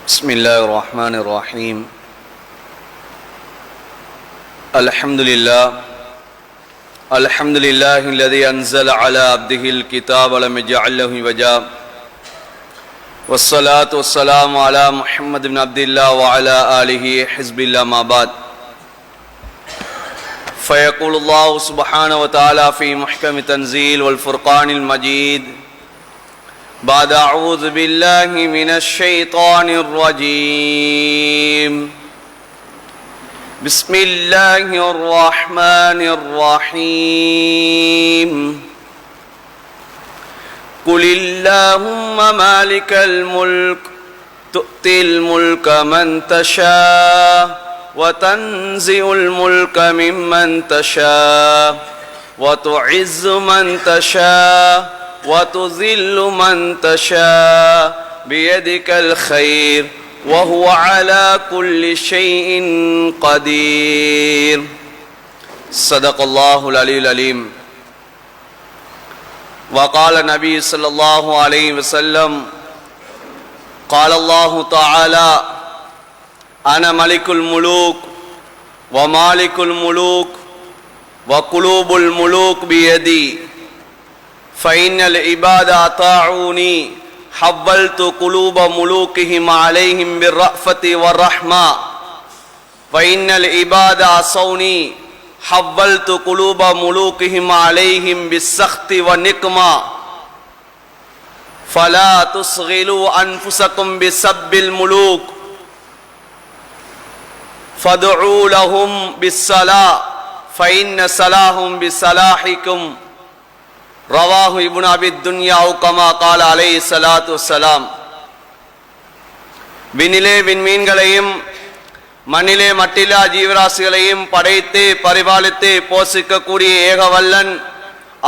بسم الله الرحمن الرحيم. الحمد لله الذي أنزل على عبده الكتاب ولم يجعل له عوجا، والصلاة والسلام على محمد بن عبد الله وعلى آله حزب الله. ما بعد، فيقول الله سبحانه وتعالى في محكم تنزيل والفرقان المجيد بعد أعوذ بالله من الشيطان الرجيم. بسم الله الرحمن الرحيم. قل اللهم مالك الملك تؤتي الملك من تشاء وتنزع الملك ممن تشاء وتعز من تشاء وتذل من تشاء بيدك الخير وهو على كل شيء قدير. صدق الله العلي العليم. وقال النبي صلى الله عليه وسلم قال الله تعالى أنا ملك الملوك ومالك الملوك وقلوب الملوك بيدي، فإن العباد أطاعوني حولت قلوب ملوكهم عليهم بالرأفة والرحمة، وإن العباد عصوني حولت قلوب ملوكهم عليهم بالسخط والنقمة، فلا تصغلوا أنفسكم بسب الملوك فادعوا لهم بالصلاة فإن صلاهم بصلاحكم. ரவாஹு இப்னு அபி துன்யா கமா கால அலைஹி ஸலாத்து வஸ்ஸலாம். விண்ணிலே விண்மீன்களையும் மண்ணிலே மட்டில்லா ஜீவராசிகளையும் படைத்து பரிபாலித்து போஷிக்கக்கூடிய ஏகவல்லன்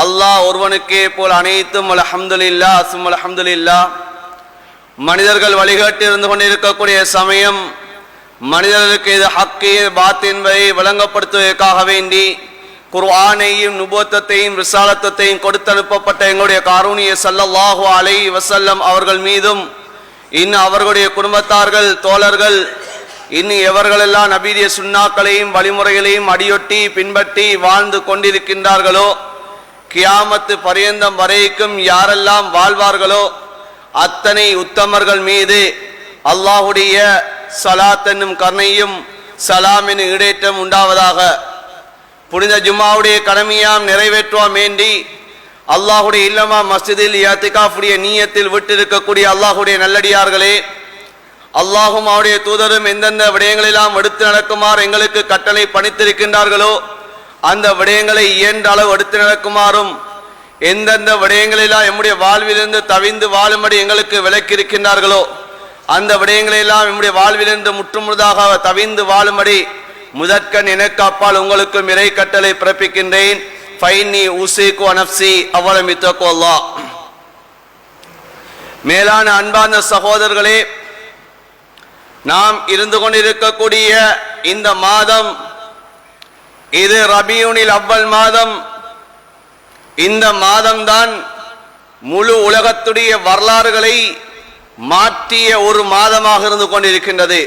அல்லாஹ் ஒருவனுக்கே போல் அனைத்தும் அல்ஹம்துலில்லாஹ் சும்ம அல்ஹம்துலில்லாஹ். மனிதர்கள் வழிகாட்டி இருந்து கொண்டிருக்கக்கூடிய சமயம் மனிதர்களுக்கு இது ஹக்கு பாத் என்பதை விளங்கப்படுத்துவதற்காக வேண்டி குர்ஆனையும் நுபுவத்தையும் ரிசாலத்தையும் கொடுத்து அனுப்பப்பட்ட எங்களுடைய காரூணிய ஸல்லல்லாஹு அலைஹி வஸல்லம் அவர்கள் மீதும் இன்னும் அவர்களுடைய குடும்பத்தார்கள் தோழர்கள் இன்னும் எவர்களெல்லாம் நபீரிய சுன்னாக்களையும் வழிமுறைகளையும் அடியொட்டி பின்பற்றி வாழ்ந்து கொண்டிருக்கின்றார்களோ கியாமத்து பரியந்தம் வரைக்கும் யாரெல்லாம் வாழ்வார்களோ அத்தனை உத்தமர்கள் மீது அல்லாஹுடைய ஸலாத் என்னும் கருணையும் சலாம் என்னும் ஈடேற்றம் உண்டாவதாக. புனித ஜும்மாவுடைய கடமையாம் நிறைவேற்றுவோம் வேண்டி அல்லாஹுடைய இல்லமா மஸ்ஜிதில் இஅ்திகாஃபுடைய நீயத்தில் விட்டிருக்கக்கூடிய அல்லாஹுடைய நல்லடியார்களே, அல்லாஹும் அவருடைய தூதரும் எந்தெந்த விடயங்களெல்லாம் எடுத்து நடக்குமாறு எங்களுக்கு கட்டளை பணித்திருக்கின்றார்களோ அந்த விடயங்களை இயன்ற அளவு எடுத்து நடக்குமாறும் எந்தெந்த விடயங்களெல்லாம் நம்முடைய வாழ்விலிருந்து தவிந்து வாழும்படி எங்களுக்கு விலக்கியிருக்கின்றார்களோ அந்த விடயங்களெல்லாம் நம்முடைய வாழ்விலிருந்து முற்றுமுழுதாக தவிந்து வாழும்படி முதற்கண் எனக்கு அப்பால் உங்களுக்கும் இறை கட்டளை பிறப்பிக்கின்றேன். ஃபைன்னி உஸீகு நஃப்ஸி அவ்வலம் இத்தகுல்லாஹ். மேலான அன்பார்ந்த சகோதரர்களே, நாம் இருந்து கொண்டிருக்கக்கூடிய இந்த மாதம் இது ரபியுனில் அவ்வல் மாதம். இந்த மாதம்தான் முழு உலகத்துடைய வரலாறுகளை மாற்றிய ஒரு மாதமாக இருந்து கொண்டிருக்கின்றது.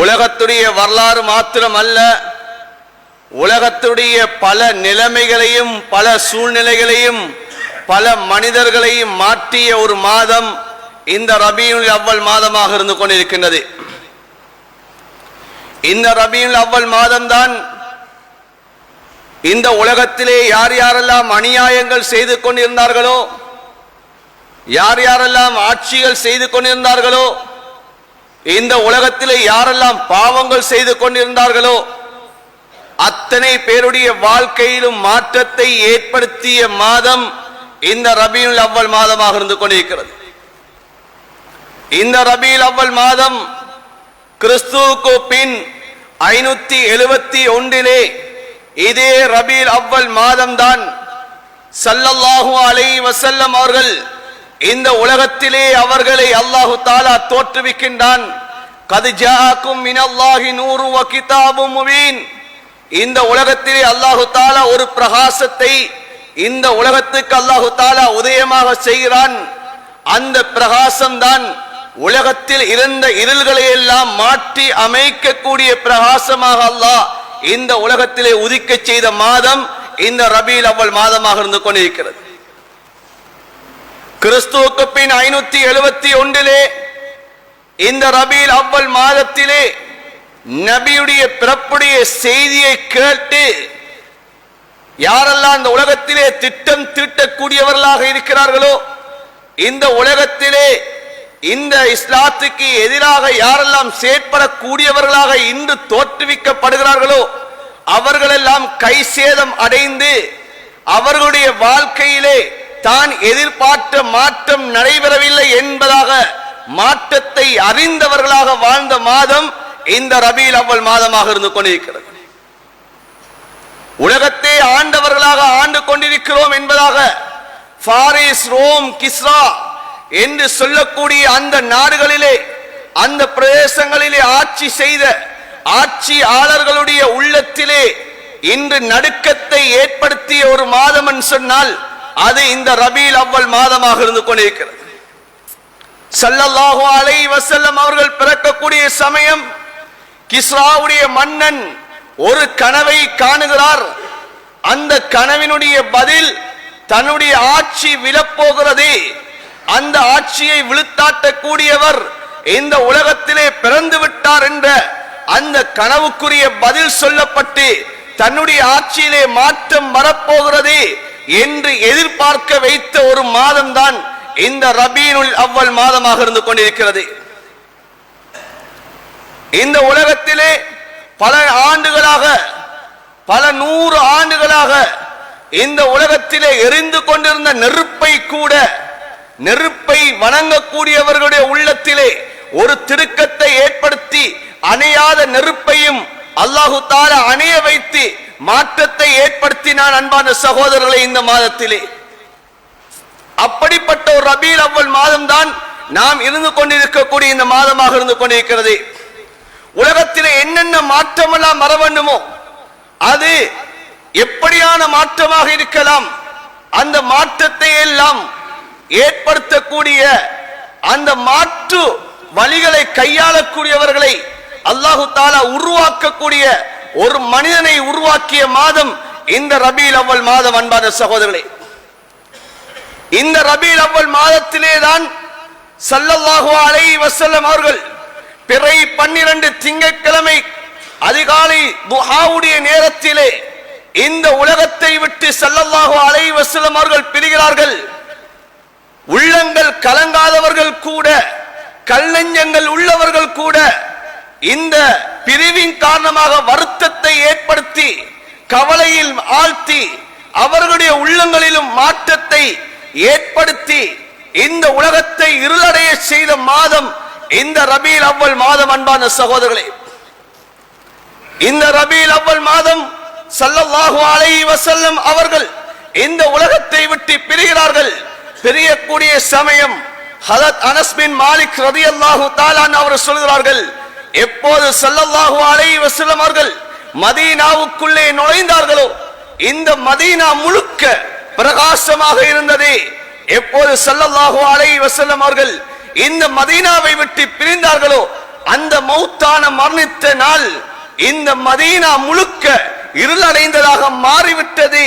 உலகத்துடைய வரலாறு மாத்திரமல்ல, உலகத்துடைய பல நிலைமைகளையும் பல சூழ்நிலைகளையும் பல மனிதர்களையும் மாற்றிய ஒரு மாதம் இந்த ரபியுல் அவ்வல் மாதமாக இருந்து கொண்டிருக்கின்றது. இந்த ரபியுல் அவ்வல் மாதம்தான் இந்த உலகத்திலே யார் யாரெல்லாம் அநியாயங்கள் செய்து கொண்டிருந்தார்களோ, யார் யாரெல்லாம் ஆட்சிகள் செய்து கொண்டிருந்தார்களோ, இந்த உலகத்திலே யாரெல்லாம் பாவங்கள் செய்து கொண்டிருந்தார்களோ அத்தனை பேருடைய வாழ்க்கையிலும் மாற்றத்தை ஏற்படுத்திய மாதம் இந்த ரபியுல் அவ்வல் மாதமாக இருந்து கொண்டிருக்கிறது. இந்த ரபியுல் அவ்வல் மாதம் கிறிஸ்துவுக்கு பின் 571 இதே ரபியுல் அவ்வல் மாதம்தான் ஸல்லல்லாஹு அலைஹி வஸல்லம் அவர்கள் இந்த உலகத்திலே அவர்களை அல்லாஹு தஆலா தோற்றுவிக்கின்றான். கத் ஜாஅக்கும் மினல்லாஹி நூரு வ கிதாபும் முபீன். இந்த உலகத்திலே அல்லாஹு தஆலா ஒரு பிரகாசத்தை இந்த உலகத்துக்கு அல்லாஹு தஆலா உதயமாக செய்கிறான். அந்த பிரகாசம் தான் உலகத்தில் இருந்த இருள்களை எல்லாம் மாற்றி அமைக்கக்கூடிய பிரகாசமாக அல்லாஹ் இந்த உலகத்திலே உதிக்க செய்த மாதம் இந்த ரபீல் அவ்வல் மாதமாக இருந்து கொண்டிருக்கிறது. கிறிஸ்துவுக்கு பின் 571 இந்த ரபீல் அவ்வல் மாதத்திலே நபியுடைய பிறப்புடைய செய்தியை கேட்டு யாரெல்லாம் இந்த உலகத்திலே திட்டம் தீட்டக்கூடியவர்களாக இருக்கிறார்களோ, இந்த உலகத்திலே இந்த இஸ்லாத்துக்கு எதிராக யாரெல்லாம் செயற்படக்கூடியவர்களாக இன்று தோற்றுவிக்கப்படுகிறார்களோ அவர்களெல்லாம் கை சேதம் அடைந்து அவர்களுடைய வாழ்க்கையிலே தான் எதிர்பார்த்த மாற்றம் நடைபெறவில்லை என்பதாக மாற்றத்தை அறிந்தவர்களாக வாழ்ந்த மாதம் இந்த ரபீல் அவ்வல் மாதமாக இருந்து கொண்டிருக்கிறது. உலகத்தை ஆண்டவர்களாக ஆண்டு கொண்டிருக்கிறோம் என்பதாக பாரிஸ், ரோம், கிஸ்ரா என்று சொல்லக்கூடிய அந்த நாடுகளிலே அந்த பிரதேசங்களிலே ஆட்சி செய்த ஆட்சியாளர்களுடைய உள்ளத்திலே இன்று நடுக்கத்தை ஏற்படுத்திய ஒரு மாதம் என்று சொன்னால் அது இந்த ரபீல் அவ்வல் மாதமாக இருந்து கொண்டிருக்கிறது. ஸல்லல்லாஹு அலைஹி வஸல்லம் அவர்கள் பிறக்கக்கூடிய சமயம் கிஸ்ராவுடைய மன்னன் ஒரு கனவை காணுகிறார். அந்த கனவினுடைய பதில் தன்னுடைய ஆட்சி விழப்போகிறது, அந்த ஆட்சியை விழுத்தாட்டக்கூடியவர் இந்த உலகத்திலே பிறந்து விட்டார் என்ற அந்த கனவுக்குரிய பதில் சொல்லப்பட்டு தன்னுடைய ஆட்சியிலே மாற்றம் வரப்போகிறது என்று எதிர்பார்க்க வைத்த ஒரு மாதம் தான் இந்த ரபீல் அவ்வல் மாதமாக இருந்து கொண்டிருக்கிறது. இந்த உலகத்திலே பல ஆண்டுகளாக, பல 100 ஆண்டுகளாக இந்த உலகத்திலே எரிந்து கொண்டிருந்த நெருப்பை கூட, நெருப்பை வணங்கக்கூடியவர்களுடைய உள்ளத்திலே ஒரு திருக்கத்தை ஏற்படுத்தி அணையாத நெருப்பையும் அல்லாஹு தஆலா அணைய வைத்து மாற்றத்தை ஏற்படுத்தினான். அன்பான சகோதரர்களை, இந்த மாதத்திலே அப்படிப்பட்ட ஒரு ரபீல் அவ்வல் மாதம் தான் நாம் இருந்து கொண்டிருக்கக்கூடிய இந்த மாதமாக இருந்து கொண்டிருக்கிறது. உலகத்திலே என்னென்ன மாற்றமெல்லாம் வர வேண்டுமோ அது எப்படியான மாற்றமாக இருக்கலாம், அந்த மாற்றத்தை எல்லாம் ஏற்படுத்தக்கூடிய அந்த மாற்று வழிகளை கையாளக்கூடியவர்களை அல்லாஹு தஆலா உருவாக்கக்கூடிய ஒரு மனிதனை உருவாக்கிய மாதம் இந்த ரபீல் அவ்வல் மாதம். அன்பான சகோதரர்களே, இந்த ரபீல் அவ்வல் மாதத்திலே தான் ஸல்லல்லாஹு அலைஹி வஸல்லம் அவர்கள் பிறை 12 திங்கட்கிழமை அதிகாலை துஹாவுடைய நேரத்திலே இந்த உலகத்தை விட்டு ஸல்லல்லாஹு அலைஹி வஸல்லம் அவர்கள் பிரிகிறார்கள். உள்ளங்கள் கலங்காதவர்கள் கூட, கல்நெஞ்சங்கள் உள்ளவர்கள் கூட இந்த பிரிவின் காரணமாக வருத்தத்தை ஏற்படுத்தி கவலையில் ஆழ்த்தி அவர்களுடைய உள்ளங்களிலும் மாற்றத்தை ஏற்படுத்தி இந்த உலகத்தை இருளடைய செய்த மாதம் இந்த ரபீல் அவ்வல் மாதம். அன்பான சகோதரர்களே, இந்த ரபீல் அவ்வல் மாதம் ஸல்லல்லாஹு அலைஹி வஸல்லம் அவர்கள் இந்த உலகத்தை விட்டு பிரிகிறார்கள். பிரியக்கூடிய சமயம் ஹஜ்ரத் அனஸ் பின் மாலிக் ரலியல்லாஹு தஆலா அவர் சொல்கிறார்கள், எப்போது ஸல்லல்லாஹு அலைஹி வஸல்லம் அவர்கள் மதீனாவுக்குள்ளே நுழைந்தார்களோ இந்த மதீனா முழுக்க பிரகாசமாக இருந்தது. எப்போது ஸல்லல்லாஹு அலைஹி வஸல்லம் அவர்கள் இந்த மதீனாவை விட்டு பிரிந்தார்களோ அந்த மௌத்தான மரணித்த நாள் இந்த மதீனா முழுக்க இருளடைந்ததாக மாறிவிட்டது.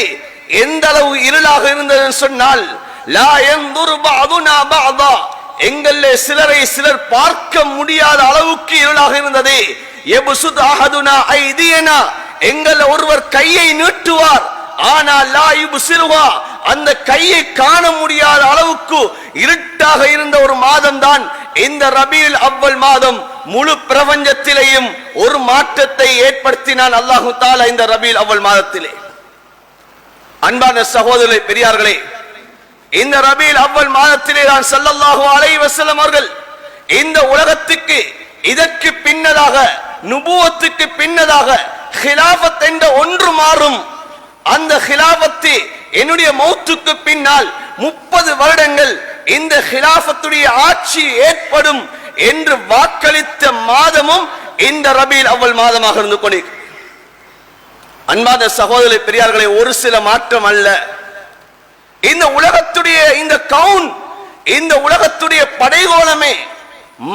எந்த அளவு இருளாக இருந்தது சொன்னால், லா யன்துரு பஅதுனா பஅதா, எங்களே சிலரை சிலர் பார்க்க முடியாத அளவுக்கு இருளாக இருந்தது. யப்சுத் அஹதுனா ஐதியனா, எங்கள் ஒருவர் கையை நீட்டுவார், ஆனால் லா யுப்சிருஹா, அந்த கையை காண முடியாத அளவுக்கு இருட்டாக இருந்த ஒரு மாதம் தான் இந்த ரபீல் அவ்வல் மாதம். முழு பிரபஞ்சத்திலேயும் ஒரு மாற்றத்தை ஏற்படுத்தினான் அல்லாஹு தஆலா இந்த ரபீல் அவ்வல் மாதத்திலே. அன்பான சகோதரர்களே, பெரியார்களே, இந்த ரபீல் அவ்வல் மாதத்திலே தான் ஸல்லல்லாஹு அலைஹி வஸல்லம் அவர்கள் இந்த உலகத்துக்கு இதற்கு பின்னதாக, நுபுவத்துக்கு பின்னதாக ஹிலாஃபத் என்ற ஒன்று மாறும். அந்த ஹிலாஃபத்து என்னுடைய மௌத்துக்கு பின்னால் 30 வருடங்கள் இந்த ஹிலாஃபத்துடைய ஆட்சி ஏற்படும் என்று வாக்களித்த மாதமும் இந்த ரபீல் அவ்வல் மாதமாக இருந்து கொண்டிருக்கிறது. அன்பான சகோதரர்களே, பெரியார்களே, ஒரு சில மாற்றம் அல்ல. இந்த உலகத்துடைய இந்த கவுன், இந்த உலகத்துடைய படைகோளமே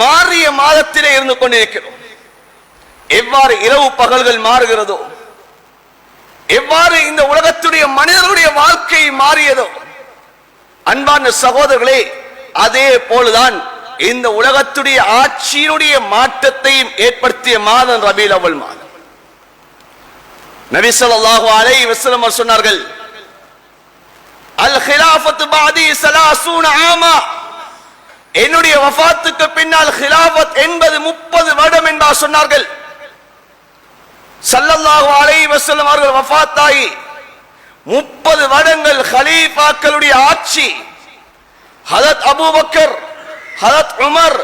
மாறிய மாதத்திலே இருந்து கொண்டிருக்கிறோம். எவ்வாறு இரவு பகல்கள் மாறுகிறதோ, எவ்வாறு இந்த உலகத்துடைய மனிதர்களுடைய வாழ்க்கை மாறியதோ, அன்பான சகோதரர்களே, அதே போலதான் இந்த உலகத்துடைய ஆட்சியினுடைய மாற்றத்தையும் ஏற்படுத்திய மாதம் ரபீல் அவ்வல் மாதம். நபி ஸல்லல்லாஹு அலைஹி வஸல்லம் சொன்னார்கள், அல் ஹிலாஃபத்து பாதி 30 ஆமா, என்னுடைய வஃபாத்துக்கு பின்னால் ஹிலாஃபத் என்பது 30 வருடம் என்று சொன்னார்கள். ஸல்லல்லாஹு அலைஹி வஸல்லம் அவர்கள் வஃபாத்தாகி 30 வருடங்கள் கலீஃபாக்களுடைய ஆட்சி. ஹஜரத் அபூபக்கர், ஹஜரத் உமர்,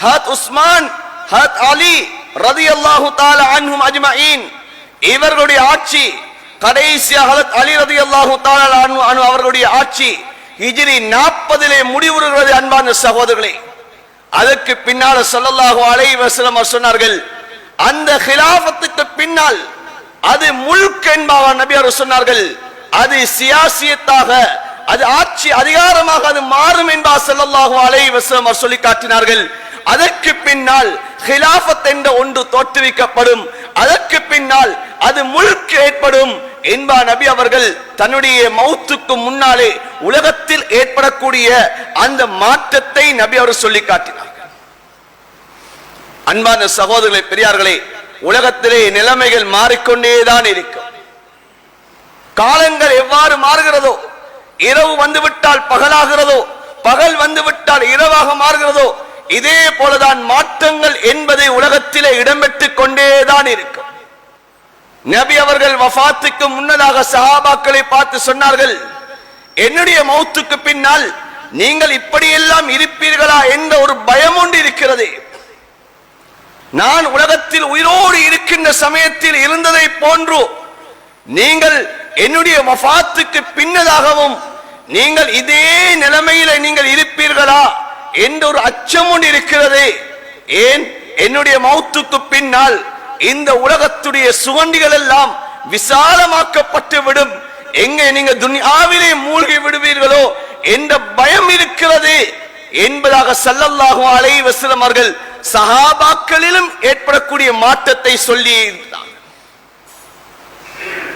ஹஜரத் உஸ்மான், ஹஜரத் அலி ரலியல்லாஹு தஆலா அன்ஹும் அஜ்மஈன் இவர்களுடைய ஆட்சி. கடைசியாக ஹஜரத் அலி ரலியல்லாஹு தஆலா அன்ஹு அவர்களுடைய ஆட்சி ஹிஜ்ரி 40 முடிவுறுகிறது. அன்பான சகோதரர்களே, அதற்கு பின்னால் ஸல்லல்லாஹு அலைஹி வஸல்லம் சொன்னார்கள், அந்த ஹிலாஃபத்துக்கு பின்னால் அது முல்க் என்பவர் நபி அவர்கள் சொன்னார்கள், அது சியாசியத்தாக, அது ஆட்சி அதிகாரமாக அது மாறும் என்பார் ஸல்லல்லாஹு அலைஹி வஸல்லம் சொல்லி காட்டினார்கள். அதற்கு பின்னால் ஹிலாஃபத் என்ற ஒன்று தோற்றுவிக்கப்படும், அதற்கு பின்னால் அது முல்க் ஏற்படும் என்பார் நபி அவர்கள் தன்னுடைய மௌத்துக்கு முன்னாலே உலகத்தில் ஏற்படக்கூடிய அந்த மாற்றத்தை நபி அவர் சொல்லி காட்டினார்கள். அன்பான சகோதரர்களே, பெரியார்களே, உலகத்திலே நிலைமைகள் மாறிக்கொண்டேதான் இருக்கும். காலங்கள் எவ்வாறு மாறுகிறதோ, இரவு வந்துவிட்டால் பகலாகிறதோ, பகல் வந்துவிட்டால் இரவாக மாறுகிறதோ, இதே போலதான் மாற்றங்கள் என்பதை உலகத்திலே இடம்பெற்றுக் கொண்டேதான் இருக்கும். நபி அவர்கள் வஃபாத்துக்கு முன்னதாக சஹாபாக்களை பார்த்து சொன்னார்கள், என்னுடைய மௌத்துக்கு பின்னால் நீங்கள் இப்படியெல்லாம் இருப்பீர்களா என்ற ஒரு பயம் ஒன்று இருக்கிறது. நான் உலகத்தில் உயிரோடு இருக்கின்ற சமயத்தில் இருந்ததை போன்று நீங்கள் என்னுடைய வஃபாத்துக்கு பின்னதாகவும் நீங்கள் இதே நிலைமையில நீங்கள் இருப்பீர்களா என்ற ஒரு அச்சம் ஒன்று இருக்கிறது. ஏன், என்னுடைய மௌத்துக்கு பின்னால் இந்த உலகத்துடைய சுகண்டிகள் எல்லாம் விசாலமாக்கப்பட்டு விடும், எங்கே நீங்க துன்யாவிலே மூழ்கி விடுவீர்களோ என்ற பயம் இருக்கிறது என்பதாக ஸல்லல்லாஹு அலைஹி வஸல்லம் அவர்கள் சஹாபாக்களிலும் ஏற்படக்கூடிய மாற்றத்தை சொல்லி இருந்தார்.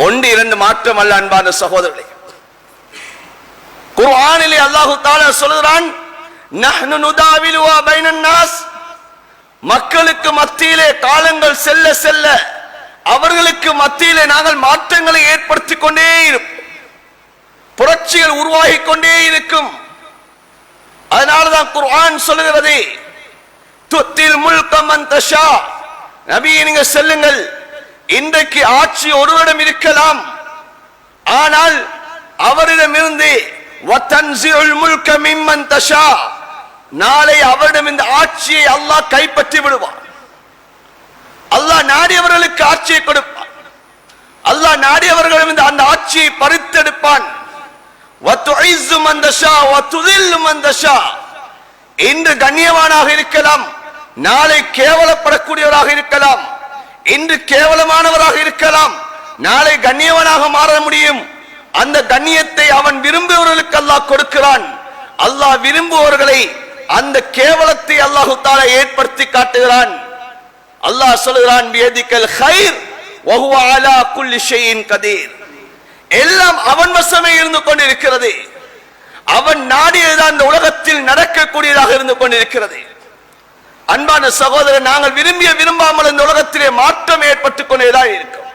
ஒன்று இரண்டு மாற்றம் அல்ல அன்பான சகோதரர்களே. குர்ஆனிலே அல்லாஹ் தஆலா சொல்கிறான், நஹ்னு நுதாவிலு பைனன் நாஸ், மக்களுக்கு மத்தியிலே காலங்கள் செல்ல செல்ல அவர்களுக்கு மத்தியிலே நாங்கள் மாற்றங்களை ஏற்படுத்திக் கொண்டே இருப்போம், புரட்சிகள் உருவாகிக் கொண்டே இருக்கும். அதனால்தான் குர்ஆன் சொல்கிறது, துத்தில் முல்க மன் தஷா, நபியே நீங்க சொல்லுங்கள், இன்றைக்கு ஆட்சி ஒருவரிடம் இருக்கலாம், ஆனால் அவரிடமிருந்து வதன்சிஉல் முல்க மிம்மன் தஷா, நாளை அவரிடம் இந்த ஆட்சியை அல்லாஹ் கைப்பற்றி விடுவான். அல்லாஹ் நாடியவர்களுக்கு ஆட்சியை கொடுப்பான், அல்லாஹ் நாடியவர்களிடம் அந்த ஆட்சியை பறித்தெடுப்பான். வதுஇஸ்ஸு மன் தஷா வதுதில்லு மன் தஷா, இன்று கண்ணியவானாக இருக்கலாம், நாளை கேவலப்படக்கூடியவராக இருக்கலாம், இன்று கேவலமானவராக இருக்கலாம், நாளை கண்ணியவனாக மாற முடியும். அந்த கண்ணியத்தை அவன் விரும்புபவர்களுக்கு அல்லாஹ் கொடுக்கிறான். அல்லாஹ் விரும்புபவர்களை அந்த கேவலத்தை அல்லாஹ் தஆலா ஏற்படுத்தி காட்டுகிறான். அல்லாஹ் சொல்கிறான், பியதிகல் கைர் வஹுவ அலா குல்லி ஷைஇன் கதீர், எல்லாம் அவன் வசமே இருந்து கொண்டிருக்கிறது, அவன் நாடியதுதான் இந்த உலகத்தில் நடக்கக்கூடியதாக இருந்து கொண்டிருக்கிறது. அன்பான சகோதரர், நாங்கள் விரும்பிய விரும்பாமல் இந்த உலகத்திலே மாற்றம் ஏற்பட்டுக் கொண்டேதான் இருக்கும்.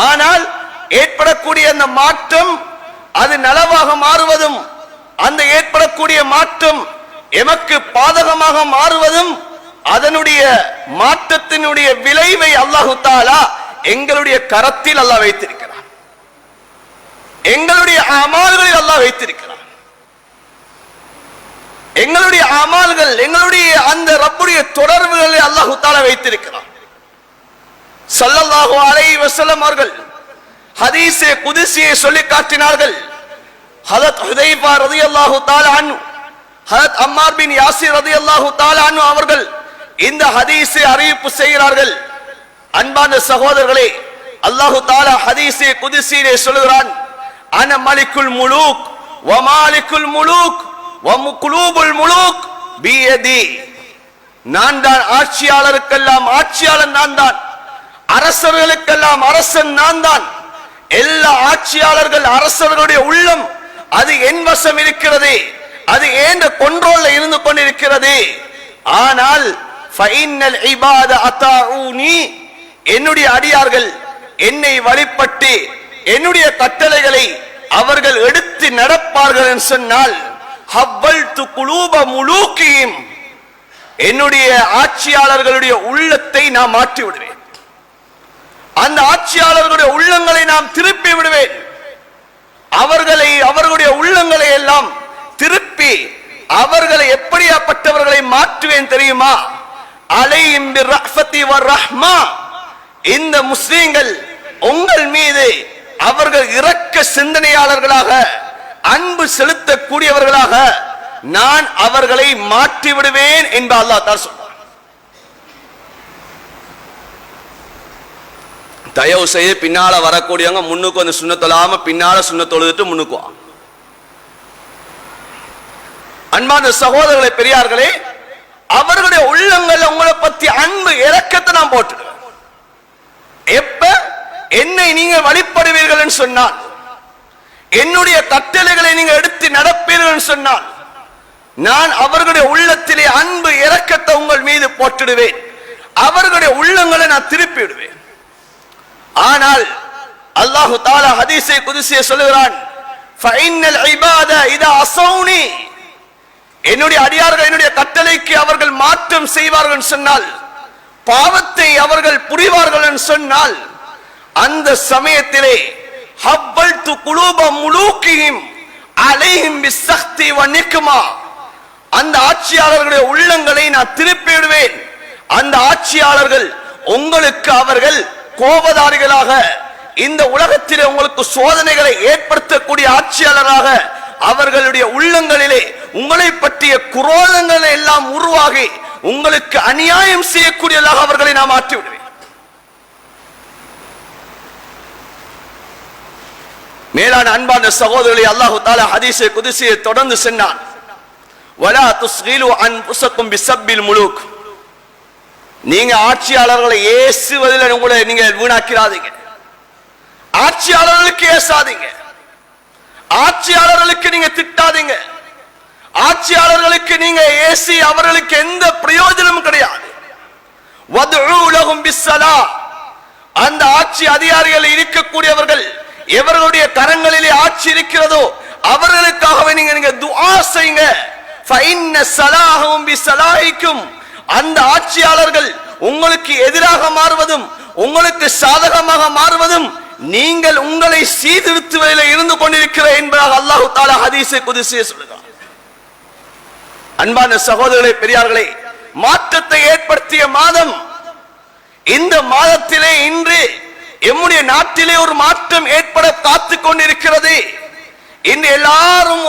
ஆனால் ஏற்படக்கூடிய அந்த மாற்றம் அது நலவாக மாறுவதும், அந்த ஏற்படக்கூடிய மாற்றம் எமக்கு பாதகமாக மாறுவதும், அதனுடைய மாற்றத்தினுடைய விளைவை அல்லாஹ் தஆலா எங்களுடைய கரத்தில் அல்லாஹ் வைத்திருக்கிறார், எங்களுடைய அமால்களில் அல்லாஹ் வைத்திருக்கிறார். எங்களுடைய அமால்கள், எங்களுடைய அந்த ரப்புடைய தொடர்புகளை அல்லாஹ் தஆலா வைத்திருக்கிறார். ஸல்லல்லாஹு அலைஹி வஸல்லம் அவர்கள் ஹதீஸே குதுஸியை சொல்லி காட்டினார்கள். ஹஜரத் ஹுதைஃபா ரலியல்லாஹு தஆலா அன்ஹு, ஹஜரத் அம்மார் பின் யாசிர் ரலியல்லாஹு தஆலா அன்ஹு அவர்கள் இந்த ஹதீஸை அறிவிப்பு செய்கிறார்கள். அன்பான சகோதரர்களே, அல்லாஹ் தஆலா ஹதீஸே குதுஸியிலே சொல்கிறான், அன மலிக்குல் முலூக் வ மாலிக்குல் முலூக் வ குலூபுல் முலூக் பியதி, நான் தான் ஆட்சியாளருக்கெல்லாம் ஆட்சியாளன் நான் தான், அரசர்களுக்கெல்லாம் அரசன் நான் தான். எல்லா ஆட்சியாளர்கள் அரசர்களுடைய உள்ளம் அது என் வசம் இருக்கிறது, அது ஏண்ட கொண்ட்ரோல்ல இருந்து கொண்டிருக்கிறது. ஆனால் ஃபைனல் இபாத அதாஊனி, என்னுடைய அடியார்கள் என்னை வழிபட்டு என்னுடைய கட்டளைகளை அவர்கள் எடுத்து நடப்பார்கள் என்று சொன்னால் ஹவ்வல்து குலூப முலூகிஹிம், என்னுடைய ஆட்சியாளர்களுடைய உள்ளத்தை நான் மாற்றி விடுவேன். அந்த ஆட்சியாளர்களுடைய உள்ளங்களை நாம் திருப்பி விடுவேன். அவர்களுடைய உள்ளங்களை எல்லாம் திருப்பி அவர்களை எப்படியாப்பட்டவர்களை மாற்றுவேன் தெரியுமா? அலைஹிம் பிர்ரஹ்மதி வர்ரஹ்மா, இந்த முஸ்லிம்கள் உங்கள் மீது அவர்கள் இரக்க சிந்தனையாளர்களாக அன்பு செலுத்தக்கூடியவர்களாக நான் அவர்களை மாற்றி விடுவேன் என்று அல்லாஹ் தஆலா சொல்றார். தயவு செய்து பின்னால வரக்கூடியவங்க முன்னுக்கு வந்து சுண்ணத்தொழாம பின்னால சுண்ணத்தொழுதுட்டு முன்னுக்கு வா. அன்பான சகோதரர்களே, பெரியார்களே, அவர்களுடைய உள்ளங்கள் உங்களை பத்தி அன்பு இரக்கத்தை நான் போட்டுடுவேன். எப்ப என்னை நீங்கள் வழிபடுவீர்கள் என்று சொன்னால், என்னுடைய கட்டளைகளை நீங்கள் எடுத்து நடப்பீர்கள் சொன்னால், நான் அவர்களுடைய உள்ளத்திலே அன்பு இரக்கத்தை உங்கள் மீது போட்டுடுவேன். அவர்களுடைய உள்ளங்களை நான் திருப்பி விடுவேன். ஆனால் அல்லாஹு தஆலா ஹதீஸை குதுஸியை சொல்லுகிறான், ஃபைனல் இபாத இதா அஸௌனி, என்னுடைய அடியார்கள் என்னுடைய கட்டளைக்கு அவர்கள் மாற்றம் செய்வார்கள் என்று சொன்னால், பாவத்தை அவர்கள் புரிவார்கள் என்று சொன்னால், அந்த சமயத்திலே ஹவ்வல்து குலூப முலூகிஹிம் அலைஹிம் பிஸ்ஸக்தி வநிக்மா, அந்த ஆட்சியாளர்களுடைய உள்ளங்களை நான் திருப்பி விடுவேன். அந்த ஆட்சியாளர்கள் உங்களுக்கு அவர்கள் கோபதாரிகளாக, இந்த உலகத்திலே உங்களுக்கு சோதனைகளை ஏற்படுத்தக்கூடிய ஆட்சியாளராக அவர்களுடைய உள்ளங்களிலே உங்களை பற்றிய குரோதங்களை எல்லாம் உருவாகி உங்களுக்கு அநியாயம் செய்யக்கூடியதாக அவர்களை நான் மாற்றி விடுவேன். மேலான அன்பான சகோதரர்களே, அல்லாஹு தஆலா ஹதீஸை குதுஸியை தொடர்ந்து சொன்னான், வலா துஸ்கிலு அன்ஃபுஸக்கும் பிஸப்பில் முலூக், நீங்க ஆட்சியாளர்களை ஏசுவதில் உங்களை நீங்க வீணாக்கிறாதீங்க. ஆட்சியாளர்களுக்கு ஏசாதீங்க, ஆட்சியாளர்களுக்கு நீங்க திட்டாதீங்க, ஆட்சியாளர்களுக்கு நீங்க ஏசி அவர்களுக்கு எந்த பிரயோஜனமும் கிடையாது. வதுஉ லஹும் பிஸ்ஸலா, அந்த ஆட்சி அதிகாரிகள் இருக்கக்கூடியவர்கள் எவர்களுடைய கரங்களிலே ஆட்சி இருக்கிறதோ அவர்களுக்காகவே நீங்க துஆ செய்யுங்க. ஃபஇன்ன ஸலாஹும் பிஸலாஹிக்கும், அந்த ஆட்சியாளர்கள் உங்களுக்கு எதிராக மாறுவதும் உங்களுக்கு சாதகமாக மாறுவதும் நீங்கள் உங்களை சீர்திருத்துவதில் இருந்து கொண்டிருக்கிற என்பதாக அல்லாஹு தஆலா ஹதீஸை குதுஸியை சொல்லுகிறார். அன்பான சகோதரர்களே, பெரியார்களே, மாற்றத்தை ஏற்படுத்திய மாதம் இந்த மாதத்திலே இன்று எம்முடைய நாட்டிலே ஒரு மாற்றம் ஏற்பட காத்துக் கொண்டிருக்கிறது. இன்று எல்லாரும்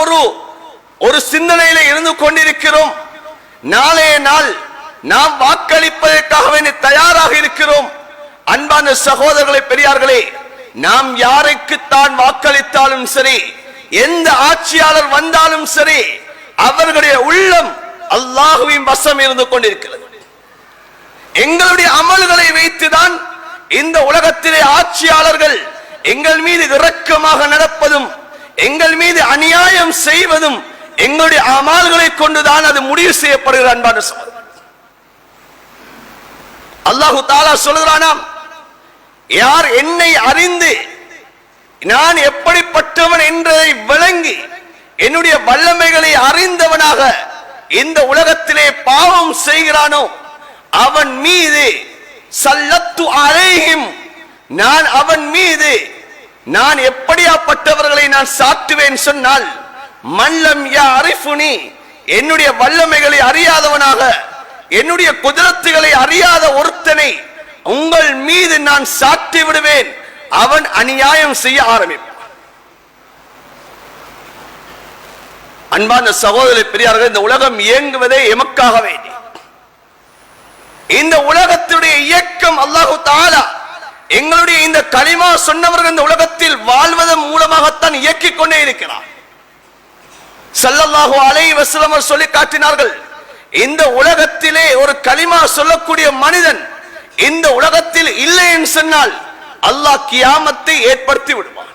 ஒரு சிந்தனையில இருந்து கொண்டிருக்கிறோம். நாளைய நாள் நாம் வாக்களிப்பதற்காக தயாராக இருக்கிறோம். அன்பான சகோதரர்களே, பெரியார்களே, நாம் யாருக்குத்தான் வாக்களித்தாலும் சரி, எந்த ஆட்சியாளர் வந்தாலும் சரி, அவர்களுடைய உள்ளம் அல்லாஹ்வின் வசம் இருந்து கொண்டிருக்கிறது. எங்களுடைய அமல்களை வைத்துதான் இந்த உலகத்திலே ஆட்சியாளர்கள் எங்கள் மீது இரக்கமாக நடப்பதும் எங்கள் மீது அநியாயம் செய்வதும் எங்களுடைய அமல்களை கொண்டுதான் அது முடிவு செய்யப்படுகிறது. அன்பான சகோதரர்களே, அல்லாஹு தஆலா சொல்கிறானாம், யார் என்னை அறிந்து நான் எப்படிப்பட்டவன் என்பதை விளங்கி என்னுடைய வல்லமைகளை அறிந்தவனாக இந்த உலகத்திலே பாவம் செய்கிறானோ அவன் மீது சல்லத்து அலைஹிம், நான் அவன் மீது நான் எப்படியாப்பட்டவர்களை நான் சாட்டுவேன் சொன்னால், மல்லம் யஅரிஃபுனி, என்னுடைய வல்லமைகளை அறியாதவனாக என்னுடைய குதிரத்துகளை அறியாத ஒருத்தனை உங்கள் மீது நான் சாட்டி விடுவேன். அவன் அநியாயம் செய்ய ஆரம்பிப்பான். அன்பான சகோதர பெரியார்கள், இந்த உலகம் இயங்குவதே எமக்காக வேண்டி. இந்த உலகத்துடைய இயக்கம் அல்லாஹு தஆலா எங்களுடைய இந்த கலிமா சொன்னவர்கள் இந்த உலகத்தில் வாழ்வதன் மூலமாகத்தான் இயக்கிக் கொண்டே இருக்கிறார். ஸல்லல்லாஹு அலைஹி வஸல்லம் சொல்லி காட்டினார்கள், இந்த உலகத்திலே ஒரு கலிமா சொல்லக்கூடிய மனிதன் இந்த உலகத்தில் இல்லை என்று சொன்னால் அல்லாஹ் கியாமத்தை ஏற்படுத்தி விடுவான்.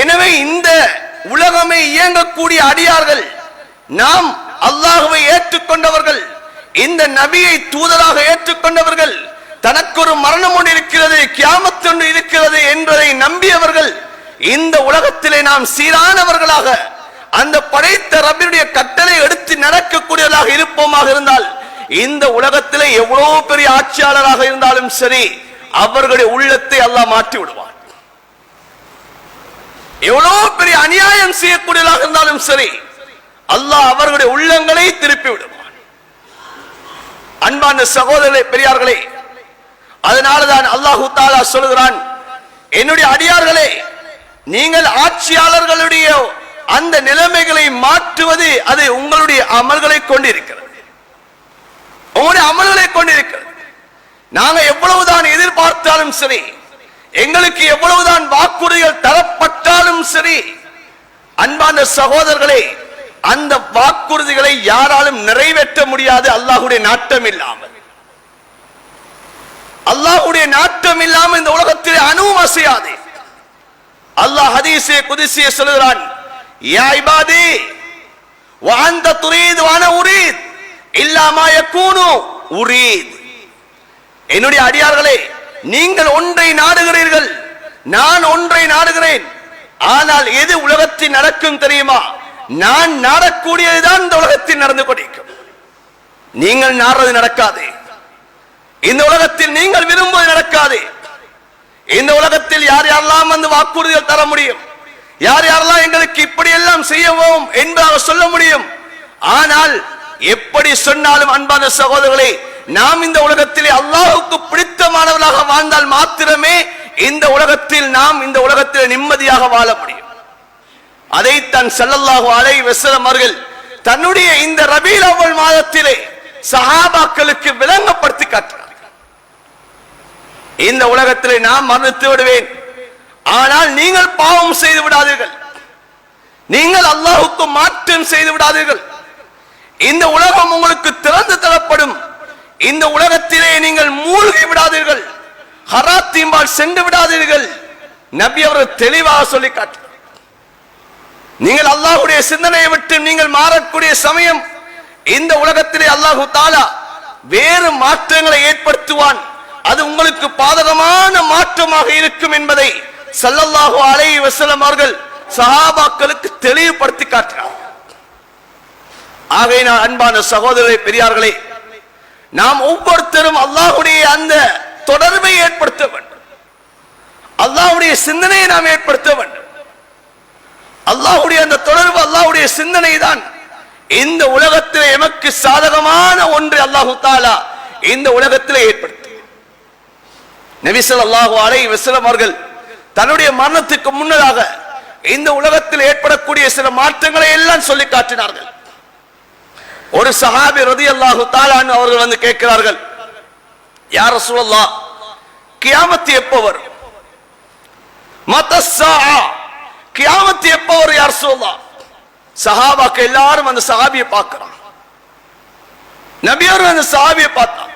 எனவே இந்த உலகமே இயங்கக்கூடிய அடியார்கள், நாம் அல்லாஹ்வை ஏற்றுக்கொண்டவர்கள், இந்த நபியை தூதராக ஏற்றுக்கொண்டவர்கள், தனக்கு ஒரு மரணம் ஒன்று இருக்கிறது, கியாமத் ஒன்று இருக்கிறது என்பதை நம்பியவர்கள், இந்த உலகத்திலே நாம் சீரானவர்களாக அந்த படைத்த ரப்பினுடைய கட்டளை எடுத்து நடக்கக்கூடியவர்களாக இருப்போமாக இருந்தால் இந்த உலகத்திலே எவ்வளவு பெரிய ஆட்சியாளராக இருந்தாலும் சரி அவர்களுடைய உள்ளத்தை அல்லாஹ் மாற்றி விடுவார். எவ்வளவு பெரிய அநியாயம் செய்யக்கூடியவர்களாக இருந்தாலும் சரி அல்லாஹ் அவர்களுடைய உள்ளங்களை திருப்பி விடுவார். அன்பான சகோதரர்களே, பெரியார்களே, அதனாலதான் அல்லாஹு தஆலா சொல்கிறான், என்னுடைய அடியார்களே, நீங்கள் ஆட்சியாளர்களுடைய அந்த நிலைமைகளை மாற்றுவது அது உங்களுடைய அமல்களை கொண்டிருக்கிறது. உங்களுடைய அமல்களை கொண்டிருக்கிறது. நாங்க எவ்வளவுதான் எதிர்பார்த்தாலும் சரி, எங்களுக்கு எவ்வளவுதான் வாக்குறுதிகள் தரப்பட்டாலும் சரி, அன்பான சகோதரர்களே, அந்த வாக்குறுதிகளை யாராலும் நிறைவேற்ற முடியாது அல்லாஹ்வுடைய நாட்டம் இல்லாமல். அல்லாஹ்வுடைய நாட்டம் இல்லாமல் இந்த உலகத்திலே அணுவும் அசையாது. அல்லாஹ் ஹதீஸே குத்ஸியே சொல்கிறான், யா இபாதி வ அன்த துரீது வ அன உரீத் இல்லா மா யகூனு உரீத். என்னுடைய அடியார்களே, நீங்கள் ஒன்றை நாடுகிறீர்கள், நான் ஒன்றை நாடுகிறேன். ஆனால் எது உலகத்தில் நடக்கும் தெரியுமா? நான் நாடக்கூடியதுதான் இந்த உலகத்தில் நடந்து கொண்டிருக்கும். நீங்கள் நாடுறது நடக்காது. இந்த உலகத்தில் நீங்கள் விரும்புவது நடக்காது. இந்த உலகத்தில் யார் யாரெல்லாம் வந்து வாக்குறுதிகள் தர முடியும், யார் யாரெல்லாம் எங்களுக்கு இப்படி எல்லாம் செய்யவும் என்பதாக சொல்ல முடியும். ஆனால் எப்படி சொன்னாலும் அன்பான சகோதரர்களே, நாம் இந்த உலகத்திலே அல்லாஹ்வுக்கு பிடித்தமானவர்களாக வாழ்ந்தால் மாத்திரமே இந்த உலகத்தில் நாம் இந்த உலகத்தில் நிம்மதியாக வாழ முடியும். அதைத்தான் ஸல்லல்லாஹு அலைஹி வஸல்லம் அவர்கள் தன்னுடைய இந்த ரபீல் அவ்வல் மாதத்திலே சஹாபாக்களுக்கு விளங்கப்படுத்தி காட்டினார். இந்த உலகத்திலே நான் மரணித்து விடுவேன், ஆனால் நீங்கள் பாவம் செய்து விடாதீர்கள், நீங்கள் அல்லாஹ்வுக்கு மாற்றம் செய்து விடாதீர்கள். இந்த உலகம் உங்களுக்கு திறந்து தரப்படும். இந்த உலகத்திலே நீங்கள் மூழ்கி விடாதீர்கள், ஹராத்தின்பால் சென்று விடாதீர்கள். நபி அவர்கள் தெளிவாக சொல்லி காட்டினார். நீங்கள் அல்லாஹ்வுடைய சிந்தனையை விட்டு நீங்கள் மாறக்கூடிய சமயம் இந்த உலகத்திலே அல்லாஹ் தஆலா வேறு மாற்றங்களை ஏற்படுத்துவான். அது உங்களுக்கு பாதகமான மாற்றமாக இருக்கும் என்பதை ஸல்லல்லாஹு அலைஹி வஸல்லம் அவர்கள் சஹாபாக்களுக்கு தெளிவுபடுத்தி காட்டினார். ஆகையினால் அன்பான சகோதரர்களே, பெரியார்களே, நாம் ஒவ்வொருத்தரும் அல்லாஹ்வுடைய அந்த தொடர்பை ஏற்படுத்த வேண்டும். அல்லாஹ்வுடைய சிந்தனையை நாம் ஏற்படுத்த வேண்டும். அல்லாஹ்வுடைய அந்த தொடர்பு, அல்லாஹ்வுடைய சிந்தனை தான் இந்த உலகத்தில் எமக்கு சாதகமான ஒன்று அல்லாஹ் தஆலா இந்த உலகத்தில் ஏற்படுத்தி. நபி ஸல்லல்லாஹு அலைஹி வஸல்லம் அவர்கள் தன்னுடைய மரணத்துக்கு முன்னதாக இந்த உலகத்தில் ஏற்படக்கூடிய சில மாற்றங்களை எல்லாம் சொல்லி காட்டினார்கள். ஒரு சஹாபி ரலியல்லாஹு தஆலா அன்ஹு அவர்கள் வந்து கேட்கிறார்கள், யா ரசூலல்லாஹ், கியாமத் எப்போ வரும்? மத்தஸ்ஸாஅ, கியாமத் எப்போ வரும் யா ரசூலல்லாஹ்? சஹாபாக்கள் எல்லாரும் அந்த சஹாபியை பார்க்கறாங்க. நபி அவர்கள் அந்த சஹாபியை பார்த்தாங்க.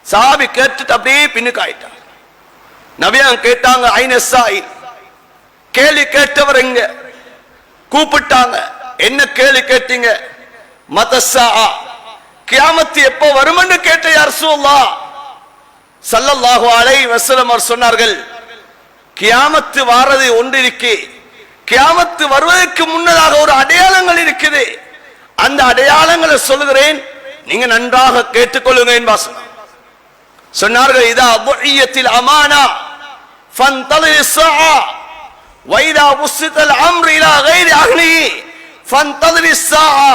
சஹாபி கேட்டுட்டு அப்படியே பின்னுக்கு ஆயிட்டார். நபி அவங்க கேட்டாங்க, ஐன ஸாயில், கேள்வி கேட்டவர் எங்க? கூப்பிட்டாங்க. என்ன கேள்வி கேட்டீங்க? மத்தஸ்ஸாஅ, கியாமத் எப்போ வரும்னு கேட்ட யா ரசூலல்லாஹ். ஸல்லல்லாஹு அலைஹி வஸல்லம் அவர் சொன்னார்கள், கியாமத் வாரது ஒன்றிருக்கு, கியாமத் வருவதற்கு முன்னதாக ஒரு அடையாளங்கள் இருக்குது. அந்த அடையாளங்களை சொல்லுகிறேன், நீங்க நன்றாக கேட்டுக்கொள்ளுங்க என்பார். சொன்னார்கள், இதா புஇயத்தில் அமானா ஃபன்தலிர் ஸஆ வைதா உஸ்ஸிதல் அம்ரு இலா கைரி அஹ்லிஹி ஃபன்தலிர் ஸஆ.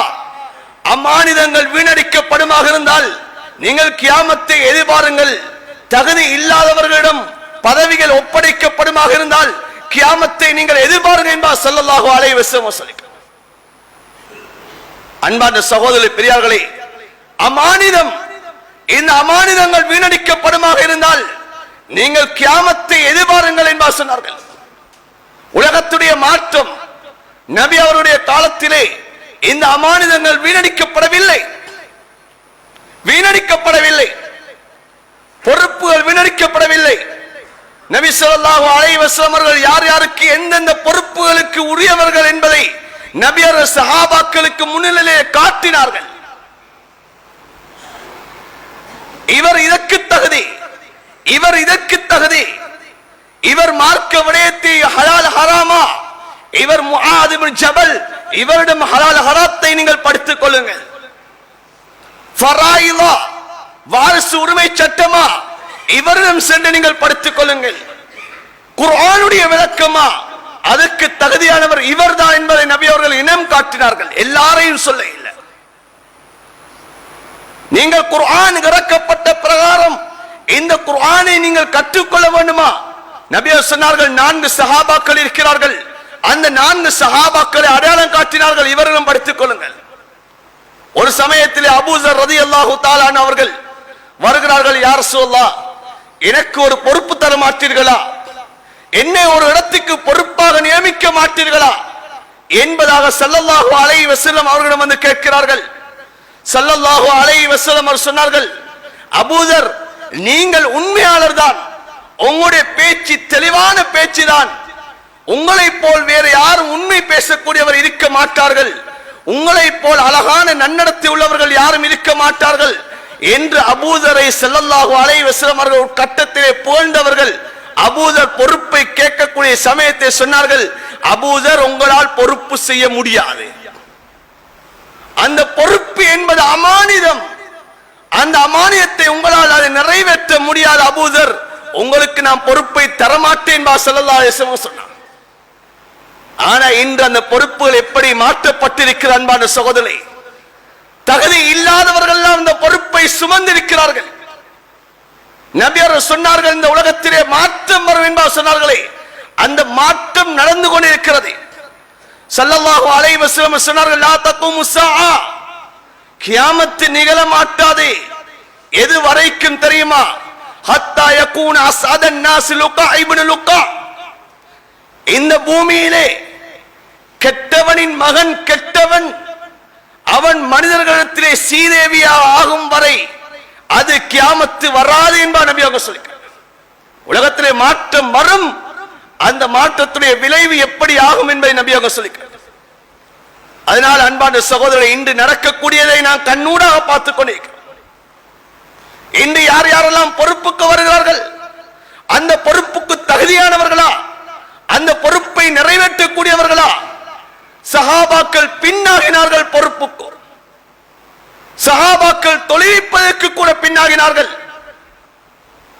அமானிதங்கள் வீணடிக்கப்படுமாக இருந்தால் நீங்கள் கியாமத்தை எதிர்பாருங்கள். தகுதி இல்லாதவர்களிடம் பதவிகள் ஒப்படைக்கப்படுமாக இருந்தால் கியாமத்தை நீங்கள் எதிர்பாருங்கள் என்பார் ஸல்லல்லாஹு அலைஹி வஸல்லம். அன்பான சகோதரர்களே, பெரியார்களே, அமானிதம், இந்த அமானிதங்கள் வீணடிக்கப்படுமாக இருந்தால் நீங்கள் கியாமத்தை எதிர்பாருங்கள் என்பார் சொன்னார்கள். உலகத்துடைய மாற்றம், நபி அவருடைய காலத்திலே இந்த அமானிதங்கள் வீணடிக்கப்படவில்லை, பொறுப்புகள் வீணடிக்கப்படவில்லை. நபி ஸல்லல்லாஹு அலைஹி வஸல்லம் அவர்கள் யார் யாருக்கு எந்தெந்த பொறுப்புகளுக்கு உரியவர்கள் என்பதை நபியர் சஹாபாக்களுக்கு முன்னிலையிலே காட்டினார்கள். இவர் இதற்கு தகுதி, இவர் மார்க்க விடயத்தை ஹலால் ஹராமா, இவர் முஆத் இப்னு ஜபல், இவரிடம் ஹலால் ஹராத்தை நீங்கள் படித்துக் கொள்ளுங்கள். ஃபராயிலா வாரிசு உரிமை சட்டமா, இவரிடம் சென்று நீங்கள் படித்துக் கொள்ளுங்கள். குர்ஆனுடைய விளக்கமா, அதற்கு தகுதியானவர் இவர்தான் என்பதை நபி அவர்கள் இனம் காட்டினார்கள். எல்லாரையும் சொல்ல இல்லை. நீங்கள் குர்ஆன் இறக்கப்பட்ட பிரகாரம் இந்த குர்ஆனை நீங்கள் கற்றுக்கொள்ள வேண்டுமா? நபி அவர்கள் சொன்னார்கள் 4 சஹாபாக்கள் இருக்கிறார்கள். அந்த 4 சஹாபாக்களை அடையாளம் காட்டினார்கள், இவர்களும் படித்துக் கொள்ளுங்கள். ஒரு சமயத்தில் அபூசர் ரலியல்லாஹு தஆலா அவர்கள் வருகிறார்கள். யா ரசூலல்லாஹ், எனக்கு ஒரு பொறுப்பு தர மாட்டீர்களா? என்னை ஒரு இடத்துக்கு பொறுப்பாக நியமிக்க மாட்டீர்களா என்பதாக ஸல்லல்லாஹு அலைஹி வஸல்லம் அவர்களிடம் வந்து கேட்கிறார்கள். ஸல்லல்லாஹு அலைஹி வஸல்லம் அவர் சொன்னார்கள், அபூதர், நீங்கள் உண்மையாளர் தான், உங்களுடைய பேச்சு தெளிவான பேச்சு தான், உங்களை போல் வேறு யாரும் உண்மை பேசக்கூடியவர் இருக்க மாட்டார்கள், உங்களை போல் அழகான நன்னடத்தை உள்ளவர்கள் யாரும் இருக்க மாட்டார்கள் என்று அபூதரை ஸல்லல்லாஹு அலைஹி வஸல்லம் அவர்கள் கட்டத்திலே புகழ்ந்தவர்கள். அபூதர் பொறுப்பை கேட்கக்கூடிய சமயத்தை சொன்னார்கள், அபூதர், உங்களால் பொறுப்பு செய்ய முடியாது. அந்த பொறுப்பு என்பது அமானிதம், அந்த அமானியத்தை உங்களால் அதை நிறைவேற்ற முடியாது. அபூதர், உங்களுக்கு நான் பொறுப்பை தரமாட்டேன் ஸல்லல்லாஹு அலைஹி வஸல்லம் சொன்னார். ஆனா இன்று அந்த பொறுப்புகள் எப்படி மாற்றப்பட்டிருக்கிறது அன்பான சகோதரர்களே. தகுதி இல்லாதவர்கள் அந்த பொறுப்பை சுமந்திருக்கிறார்கள். நபியர் சொன்னார்கள், இந்த உலகத்திலே மாற்றம் வரும் என்பார் சொன்னார்களே, அந்த மாற்றம் நடந்து கொண்டிருக்கிறது. ஸல்லல்லாஹு அலைஹி வஸல்லம் சொன்னார்கள், லா தகுமு ஸாஆ, கியாமத் நிகழ மாட்டாது. எது வரைக்கும் தெரியுமா? ஹத்தா யகூன அஸ்அதன் நாஸ் லுகா இப்னு லுகா, இந்த பூமியிலே கெட்டவனின் மகன் கெட்டவன், அவன் மனிதர்களிடத்திலே சீதேவியா ஆகும் வரை அது கியாமத்து வராது என்பார் நபி அவர்கள் சொல்லியிருக்கிறார். உலகத்திலே மாற்றம் வரும், அந்த மாற்றத்துடைய விளைவு எப்படி ஆகும் என்பதை நபி அவர்கள் சொல்லியிருக்கிறார். அதனால் அன்பான சகோதரரை, இன்று நடக்கக்கூடியதை நான் கண்ணூடாக பார்த்துக் கொண்டிருக்கிறேன். இன்று யார் யாரெல்லாம் பொறுப்புக்கு வருகிறார்கள், அந்த பொறுப்புக்கு தகுதியானவர்களா, அந்த பொறுப்பை நிறைவேற்றக்கூடியவர்களா? சஹாபாக்கள் பின்னாகினார்கள் பொறுப்புக்கு, சஹாபாக்கள் தொழிற்பதற்கு கூட பின்னாகினார்கள்.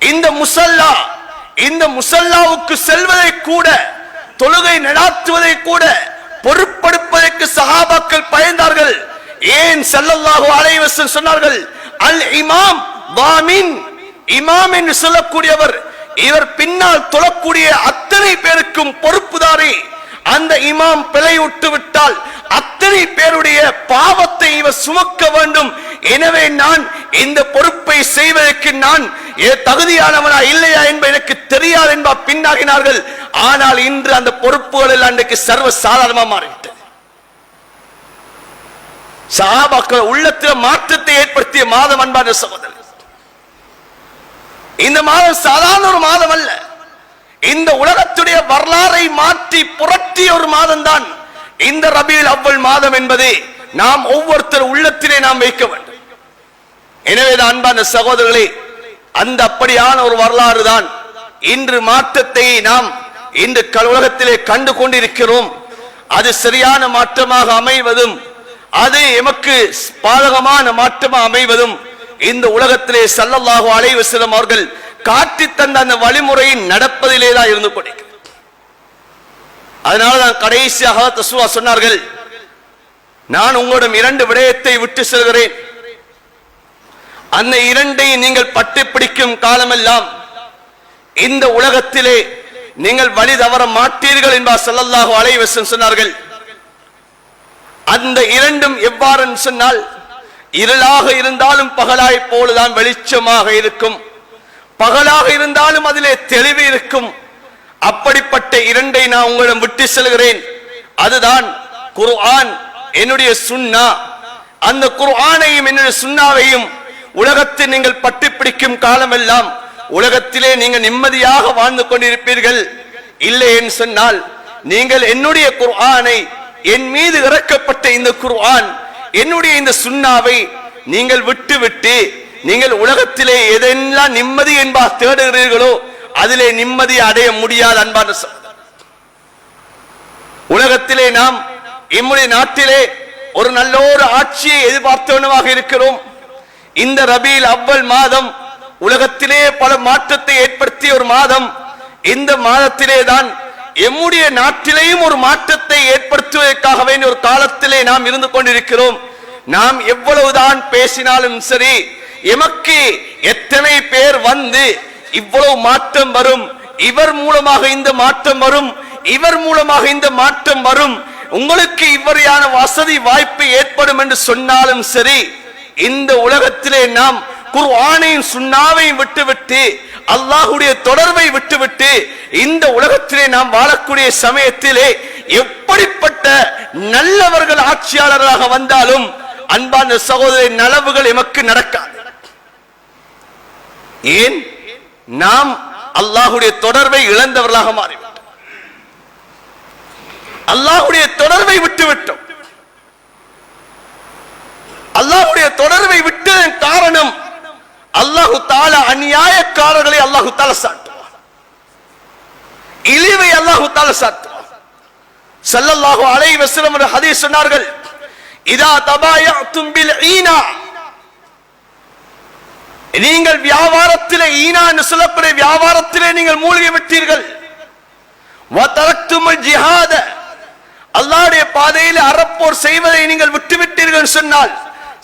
இந்த முசல்லாவுக்கு செல்வதை கூட, தொழுகை நடாத்துவதை கூட பொறுப்பெடுப்பதற்கு சஹாபாக்கள் பயந்தார்கள். ஏன்? ஸல்லல்லாஹு அலைஹி வஸல்லம் சொன்னார்கள், அல் இமாம் வாமின், இமாம் என்று சொல்லக்கூடியவர், இவர் பின்னால் தொழக்கூடிய அத்தனை பேருக்கும் பொறுப்புதாரி. அந்த இமாம் பிழையுட்டு விட்டால் அத்தனை பேருடைய பாவத்தை இவர் சுமக்க வேண்டும். எனவே நான் இந்த பொறுப்பை செய்வதற்கு நான் தகுதியானவனா இல்லையா என்பது எனக்கு தெரியாது என்பார் பின்னாகினார்கள். ஆனால் இன்று அந்த பொறுப்புகள் எல்லாம் இன்றைக்கு சர்வ சாதாரணமா மாறிவிட்டது. சஹாபாக்கள் உள்ளத்தில் மாற்றத்தை ஏற்படுத்திய மாதம் அன்பான சகோதரர், இந்த மாதம் சாதாரண ஒரு மாதம் அல்ல. இந்த உலகத்துடைய வரலாறை மாற்றி புரட்டிய ஒரு மாதம் தான் இந்த ரபீல் அவ்வல் மாதம் என்பதை நாம் ஒவ்வொருத்தர் உள்ளத்திலே நாம் வைக்க வேண்டும். எனவே அன்பான சகோதரர்களே, அந்த அப்படியான ஒரு வரலாறு தான் இன்று மாற்றத்தை நாம் இந்த உலகத்திலே கண்டு கொண்டிருக்கிறோம். அது சரியான மாற்றமாக அமைவதும், அது எமக்கு பாதகமான மாற்றமாக அமைவதும் இந்த உலகத்திலே ஸல்லல்லாஹு அலைஹி வஸல்லம் அவர்கள் காட்டி தந்த அந்த வழிமுறையின் நடப்பதிலே தான் இருந்து கொண்டிருக்கிறது. அதனால்தான் கடைசியாக தஸ்வா சொன்னார்கள், நான் உங்களிடம் 2 விடயத்தை விட்டு செல்கிறேன், அந்த 2ஐ நீங்கள் பற்றி பிடிக்கும் காலமெல்லாம் இந்த உலகத்திலே நீங்கள் வழி தவற மாட்டீர்கள் என்பார் ஸல்லல்லாஹு அலைஹி வஸல்லம் சொன்னார்கள். அந்த 2ம் எவ்வாறு சொன்னால், இருளாக இருந்தாலும் பகலாய் போலதான் வெளிச்சமாக இருக்கும், பகலாக இருந்தாலும் அதிலே தெளிவு இருக்கும். அப்படிப்பட்ட 2ஐ நான் உங்களிடம் விட்டு செல்கிறேன். அதுதான் குர்ஆன், என்னுடைய சுன்னா, அந்த குர்ஆனையும் என்னுடைய சுன்னாவையும் உலகத்தில் நீங்கள் பற்றி பிடிக்கும் காலமெல்லாம் உலகத்திலே நீங்கள் நிம்மதியாக வாழ்ந்து கொண்டிருப்பீர்கள். இல்லை என்று சொன்னால் நீங்கள் என்னுடைய குர்ஆனை, என் மீது இறக்கப்பட்ட இந்த குர்ஆன், என்னுடைய இந்த சுன்னாவை நீங்கள் விட்டு நீங்கள் உலகத்திலே எதெல்லாம் நிம்மதி என்பா தேடுகிறீர்களோ அதிலே நிம்மதி அடைய முடியாது. அன்பான உலகத்திலே நாம் நம்முடைய நாட்டிலே ஒரு நல்ல ஒரு ஆட்சியை எதிர்பார்த்தவனமாக இருக்கிறோம். இந்த ரபீல் அவ்வல் மாதம் உலகத்திலே பல மாற்றத்தை ஏற்படுத்திய ஒரு மாதம். இந்த மாதத்திலே தான் எம்முடைய நாட்டிலேயும் ஒரு மாற்றத்தை ஏற்படுத்துவதற்காக வேண்டிய ஒரு காலத்திலே நாம் இருந்து கொண்டிருக்கிறோம். நாம் எவ்வளவுதான் பேசினாலும் சரி, எமக்கு எத்தனை பேர் வந்து இவ்வளவு மாற்றம் வரும், இவர் மூலமாக இந்த மாற்றம் வரும், இவர் மூலமாக இந்த மாற்றம் வரும், உங்களுக்கு இவ்வகையான வசதி வாய்ப்பு ஏற்படும் என்று சொன்னாலும் சரி, இந்த உலகத்திலே நாம் குர்ஆனையும் சுன்னாவையும் விட்டுவிட்டு அல்லாஹ்வுடைய தொடர்பை விட்டுவிட்டு இந்த உலகத்திலே நாம் வாழக்கூடிய சமயத்திலே எப்படிப்பட்ட நல்லவர்கள் ஆட்சியாளர்களாக வந்தாலும் அன்பான சகோதரி நலவுகள் எமக்கு நடக்காது. ஏன்? நாம் அல்லாஹ்வுடைய தொடர்பை இழந்தவர்களாக மாறிவிட்டோம். அல்லாஹ்வுடைய தொடர்பை விட்டுவிட்டோம். அல்லாஹ்வுடைய தொடர்பை விட்டதன் காரணம் அல்லாஹு தஆலா அநியாயக்காரர்களை அல்லாஹு தஆலா சாட்டுவார், இழிவை அல்லாஹு தஆலா சாட்டுவார். ஸல்லல்லாஹு அலைஹி வஸல்லம் ஒரு ஹதீஸ் சொன்னார்கள், இதா தபாயதும் பில் ஈனா, நீங்கள் வியாபாரத்திலே ஈனா என்று சொல்லக்கூடிய வியாபாரத்திலே நீங்கள் மூழ்கி விட்டீர்கள். வதரக்துமுல் ஜிஹாத, அல்லாஹ்வுடைய பாதையில் அறப்போர் செய்வதை நீங்கள் விட்டுவிட்டீர்கள் சொன்னால்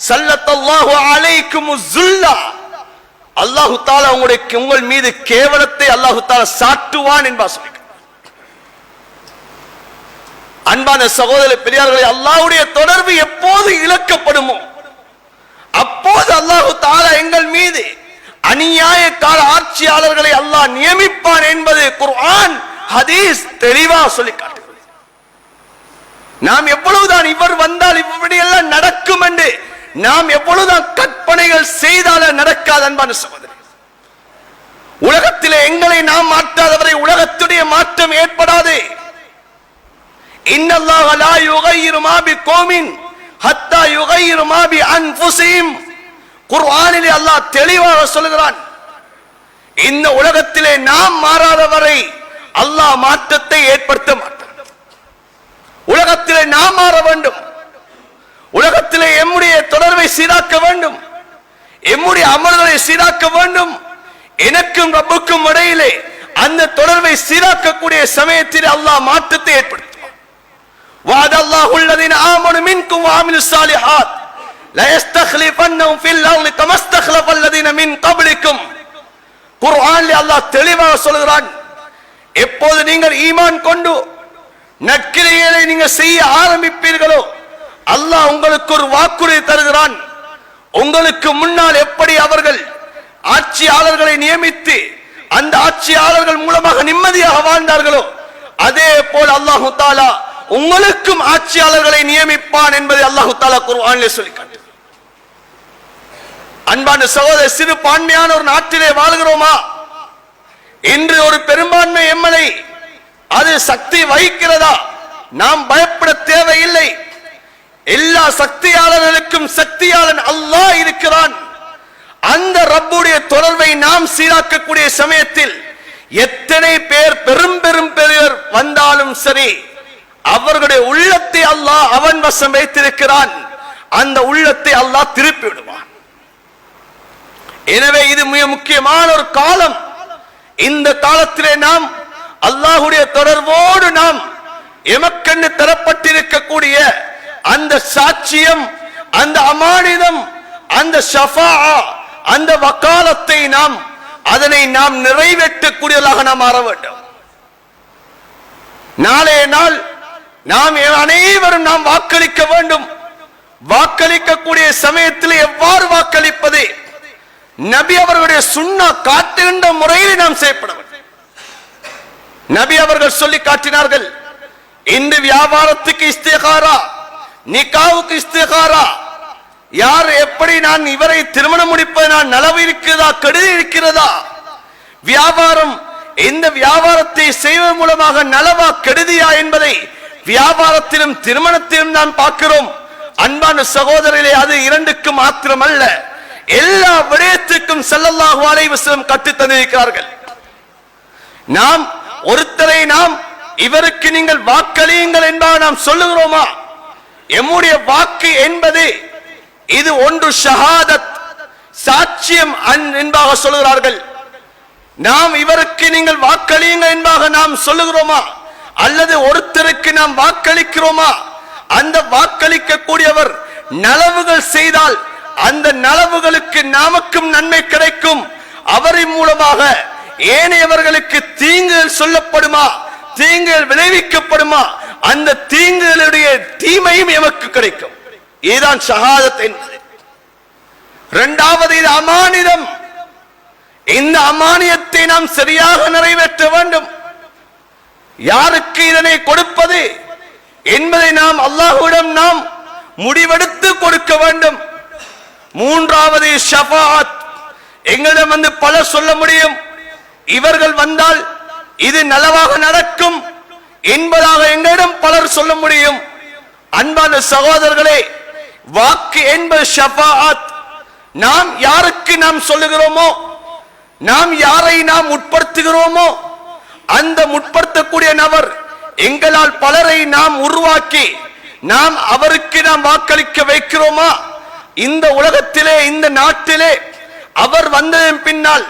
ஸல்லல்லாஹு அலைக்குமுஸ் ஸுல்லா, அல்லாஹ் தஆலா உங்கள் மீது கேவலத்தை அல்லாஹ் தஆலா சாட்டுவான் என்பார். அன்பான சகோதர பெரியார்களே, அல்லாஹ்வுடைய தொடர்பு எப்போது இழக்கப்படுமோ அப்போது அல்லாஹ் தஆலா எங்கள் மீது அநியாயக்கார ஆட்சியாளர்களை அல்லாஹ் நியமிப்பான் என்பது குர்ஆன் ஹதீஸ் தெளிவாக சொல்லி காட்டுகிறது. நாம் எவ்வளவுதான் இவர் வந்தால் இப்படி எல்லாம் நடக்கும் என்று நாம் எவ்வளவுதான் கற்பனைகள் செய்தாலும் நடக்காது. அன்பான சகோதரி, உலகத்திலே எங்களை நாம் மாற்றாதவரை உலகத்துடைய மாற்றம் ஏற்படாது. இன்னல்லாஹ லா யுகையிரு மா பிகௌமின் ஹத்தா யுகையிரு மா பி அன்ஃபுஸிஹிம். குர்ஆனிலே அல்லாஹ் தெளிவாக சொல்கிறான், இந்த உலகத்திலே நாம் மாறாதவரை அல்லாஹ் மாற்றத்தை ஏற்படுத்த மாட்டான். உலகத்திலே நாம் மாற வேண்டும். உலகத்திலே எம்முடைய தொடர்பை சீராக்க வேண்டும், எம்முடைய அமல்களை சீராக்க வேண்டும். எனக்கும் ரப்புக்கும் இடையிலே அந்த தொடர்பை சீராக்கக்கூடிய சமயத்தில் அல்லாஹ் மாற்றத்தை ஏற்படுத்துவார். வஅதல்லாஹு அல்லதீன ஆமனு மின்கும் வஅமிலுஸ் ஸாலிஹாத் லா யஸ்தக்லிஃபன்னஹும் ஃபில் அர்தி கமா ஸ்தக்லஃபல் லதீன மின் கப்லிக்கும். குர்ஆனில் அல்லாஹ் தெளிவாக சொல்கிறான், எப்போது நீங்கள் ஈமான் கொண்டு நற்கிரியைகளை நீங்கள் செய்ய ஆரம்பிப்பீர்களோ அல்லாஹ் உங்களுக்கு ஒரு வாக்குறுதி தருகிறான். உங்களுக்கு முன்னால் எப்படி அவர்கள் ஆட்சியாளர்களை நியமித்து அந்த ஆட்சியாளர்கள் மூலமாக நிம்மதியாக வாழ்ந்தார்களோ அதே போல் அல்லாஹ் தஆலா உங்களுக்கும் ஆட்சியாளர்களை நியமிப்பான் என்பதை அல்லாஹ் தஆலா குர்ஆனிலே சொல்லி காட்டுகிறார். அன்பான சகோதர, சிறுபான்மையான ஒரு நாட்டிலே வாழ்கிறோமா? இன்று ஒரு பெரும்பான்மை எம்எல்ஏ அது சக்தி வகிக்கிறதா? நாம் பயப்பட தேவையில்லை. எல்லா சக்தியாளர்களுக்கும் சக்தியாளன் அல்லாஹ் இருக்கிறான். அந்த ரப்புடைய தொடர்பை நாம் சீராக்கக்கூடிய சமயத்தில் எத்தனை பேர் பெரும் பெரியவர் வந்தாலும் சரி, அவர்களுடைய உள்ளத்தை அல்லாஹ் அவன் வசம் வைத்திருக்கிறான். அந்த உள்ளத்தை அல்லாஹ் திருப்பி விடுவான். எனவே இது மிக முக்கியமான ஒரு காலம். இந்த காலத்திலே நாம் அல்லாஹ்வுடைய தொடர்போடு நாம் எமக்கென்று தரப்பட்டிருக்கக்கூடிய அந்த சாட்சியம், அந்த அமானிதம், அந்த ஷஃபாஅ, அந்த வக்காலத்தை அதனை நாம் நிறைவேற்றக்கூடியவர்களாக நாம் மாற வேண்டும். நாளைய நாள் நாம் அனைவரும் நாம் வாக்களிக்க வேண்டும். வாக்களிக்கக்கூடிய சமயத்தில் எவ்வாறு வாக்களிப்பது? நபி அவர்களுடைய சுன்னா காட்டுகின்ற முறையில் நாம் செய்யப்பட வேண்டும். நபி அவர்கள் சொல்லி காட்டினார்கள், இந்த வியாபாரத்துக்கு இஸ்திகாரா, நிகாவுக்கு இஸ்திகாரா, யார் எப்படி நான் இவரை திருமணம் முடிப்பது, நான் நலவு இருக்கிறதா கெடுதி இருக்கிறதா, வியாபாரம் இந்த வியாபாரத்தை செய்வதன் மூலமாக நலவா கெடுதியா என்பதை வியாபாரத்திலும் திருமணத்திலும் நான் பார்க்கிறோம். அன்பான சகோதரர்களே, அது இரண்டுக்கு மாத்திரம் அல்ல, எல்லா விடயத்துக்கும் ஸல்லல்லாஹு அலைஹி வஸல்லம் கற்றுத் தந்திருக்கிறார்கள். நாம் ஒருத்தரை நாம் இவருக்கு நீங்கள் வாக்களியுங்கள் என்பதாக நாம் சொல்லுகிறோமா? எம்முடைய வாக்கு என்பது இது ஒன்று ஷஹாதத், சாட்சியம் என்பதாக சொல்லுகிறார்கள். நாம் இவருக்கு நீங்கள் வாக்களியுங்கள் என்பதாக நாம் சொல்லுகிறோமா? அல்லது ஒருத்தருக்கு நாம் வாக்களிக்கிறோமா? அந்த வாக்களிக்க கூடியவர் நலவுகள் செய்தால் அந்த நலவுகளுக்கு நமக்கும் நன்மை கிடைக்கும், அவரின் மூலமாக ஏனையவர்களுக்கு தீங்குகள் சொல்லப்படுமா, தீங்குகள் விளைவிக்கப்படுமா, அந்த தீங்குகளுடைய தீமையும் எமக்கு கிடைக்கும். இதுதான் ஷஹாதத் என்பது. இரண்டாவது, இது அமானிதம். இந்த அமானியத்தை நாம் சரியாக நிறைவேற்ற வேண்டும். யாருக்கு இதனை கொடுப்பது என்பதை நாம் அல்லாஹ்விடம் நாம் முடிவெடுத்து கொடுக்க வேண்டும். மூன்றாவது ஷஃபாஅத். எங்களிடம் வந்து பலர் சொல்ல முடியும், இவர்கள் வந்தால் இது நலவாக நடக்கும் என்பதாக எங்களிடம் பலர் சொல்ல முடியும். அன்பான சகோதரர்களே, வாக்கு என்பது ஷஃபாஅத். நாம் யாருக்கு நாம் சொல்லுகிறோமோ, நாம் யாரை நாம் உட்படுத்துகிறோமோ, அந்த முற்படுத்தக்கூடிய நபர் எங்களால் பலரை நாம் உருவாக்கி நாம் அவருக்கு நாம் வாக்களிக்க வைக்கிறோமா? இந்த உலகத்திலே இந்த நாட்டிலே அவர் வந்ததன் பின்னால்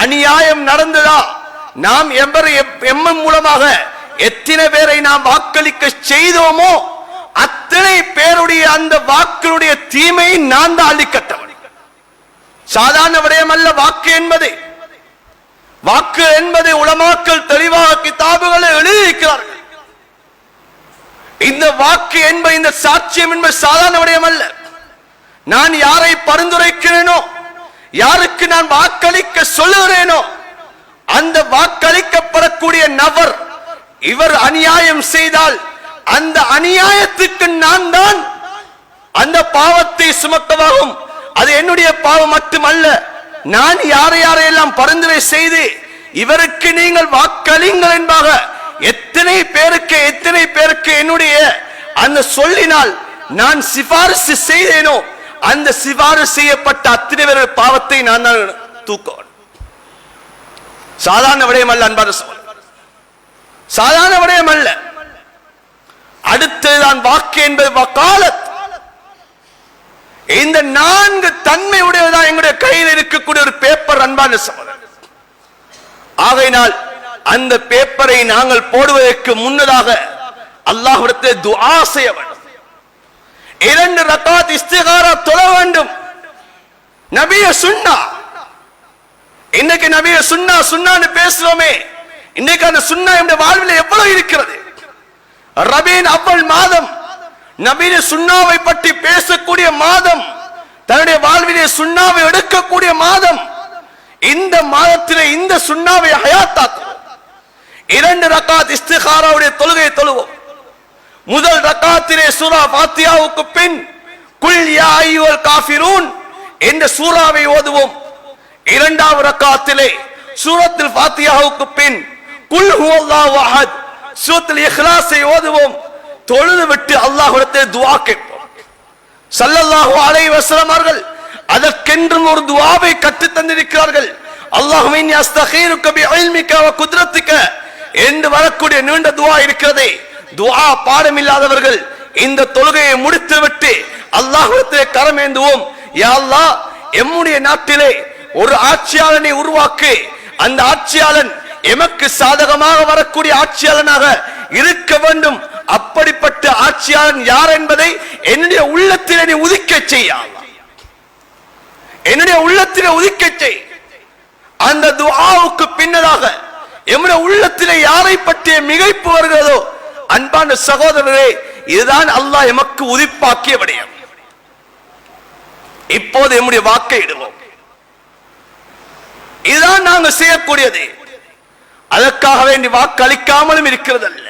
அநியாயம் நடந்ததா? நாம் எம்மன் மூலமாக எத்தனை பேரை நாம் வாக்களிக்க செய்தோமோ அத்தனை பேருடைய அந்த வாக்களுடைய தீமையை நான் தான் அள்ளிக்கட்டவன். சாதாரண விடயம் அல்ல வாக்கு என்பது. வாக்கு என்பதை உலமாக்கள் தெளிவாக கிதாபுகளை எழுதியிருக்கிறார்கள். இந்த வாக்கு என்பது, இந்த சாட்சியம் என்பது சாதாரண விடயம் அல்ல. நான் யாரை பரிந்துரைக்கிறேனோ, யாருக்கு நான் வாக்களிக்க சொல்லுகிறேனோ, அந்த வாக்களிக்கப்படக்கூடிய நபர் இவர் அநியாயம் செய்தால் அந்த அநியாயத்துக்கு நான் தான் அந்த பாவத்தை சுமக்கவாகும். அது என்னுடைய பாவம் மட்டுமல்ல, நான் யாரையெல்லாம் பரிந்துரை செய்து இவருக்கு நீங்கள் வாக்களிங்கள் என்பதாக எத்தனை பேருக்கு என்னுடைய அந்த சொல்லினால் நான் சிபாரிசு செய்தேனோ அந்த சிபாரிசு செய்யப்பட்ட அத்தனை பேர் பாவத்தை நான் தான் தூக்க. சாதாரண விடயம் அல்ல அன்பான சகோதரர்களே, சாதாரண விடயம் அல்ல. அடுத்ததுதான் வாக்கு என்பது வகாலத். இந்த 4 தன்மை உடையதான் எங்களுடைய கையில் இருக்கக்கூடிய ஒரு பேப்பர் அன்பான சகோதரர்களே. ஆகையினால் அந்த பேப்பரை நாங்கள் போடுவதற்கு முன்னதாக அல்லாஹ்விடத்தில் துஆ செய்ய வேண்டும். 2 ரக்காத் இஸ்திகாரா தொழ வேண்டும். நபிய சுன்னா, இன்னைக்கு நபிய சுன்னான்னு பேசுறோமே, இன்னைக்கு அந்த சுன்னா நம்முடைய வாழ்வில் எவ்வளவு இருக்கிறது. ரபீன் அவ்வல் மாதம் நபிய சுன்னாவை பற்றி பேசக்கூடிய மாதம், தன்னுடைய வாழ்விலே சுன்னாவை எடுக்கக்கூடிய மாதம். இந்த மாதத்திலே இந்த சுன்னாவை ஹயாத்தாக்கும். 2 ரக்காத் இஸ்திகாராவுடைய தொழுகையை தொழுவோம். முதல் ரக்காத்திலே சூரா ஃபாத்தியாவுக்கு பின் குல் யா அய்யுல் காஃபிரூன் என்ற சூராவை ஓதுவோம். இரண்டாவது ரக்காத்திலே சூரத்துல் ஃபாத்தியாவுக்கு பின் குல் ஹுவல்லாஹு அஹத் சூரத்துல் இக்லாஸை ஓதுவோம். தொழுது விட்டு அல்லாஹ்விடத்தில் துஆ கேட்போம். ஸல்லல்லாஹு அலைஹி வஸல்லம் அவர்கள் அதற்கென்று ஒரு துஆவை கற்றுத் தந்திருக்கிறார்கள். அல்லாஹும்ம இன்னி அஸ்தகீருக பிஇல்மிக வ குத்ரத்திக என்று வரக்கூடிய நீண்ட துஆ இருக்கிறதே. துஆ பாடம் இல்லாதவர்கள் இந்த தொழுகையை முடித்துவிட்டு அல்லாஹ்விடத்தில் கரமேந்துவோம். யா அல்லாஹ், எம்முடைய நாட்டிலே ஒரு ஆட்சியாளனை உருவாக்கு. அந்த ஆட்சியாளன் எமக்கு சாதகமாக வரக்கூடிய ஆட்சியாளனாக இருக்க வேண்டும். அப்படிப்பட்ட ஆட்சியாளன் யார் என்பதை என்னுடைய உள்ளத்திலே நீ உதிக்க செய்ய, என்னுடைய உள்ளத்திலே உதிக்க செய். அந்த துஆவுக்கு பின்னதாக எம்முடைய உள்ளத்திலே யாரை பற்றிய மிகைப்பு வருகிறதோ, அன்பான சகோதரரே, இதுதான் அல்லாஹ் எமக்கு உதிப்பாக்கிய விடயம். இப்போது எம்முடைய வாக்கை இடுவோம். இதுதான் நாங்கள் செய்யக்கூடியது. அதற்காக வேண்டி வாக்களிக்காமலும் இருக்கிறது அல்ல,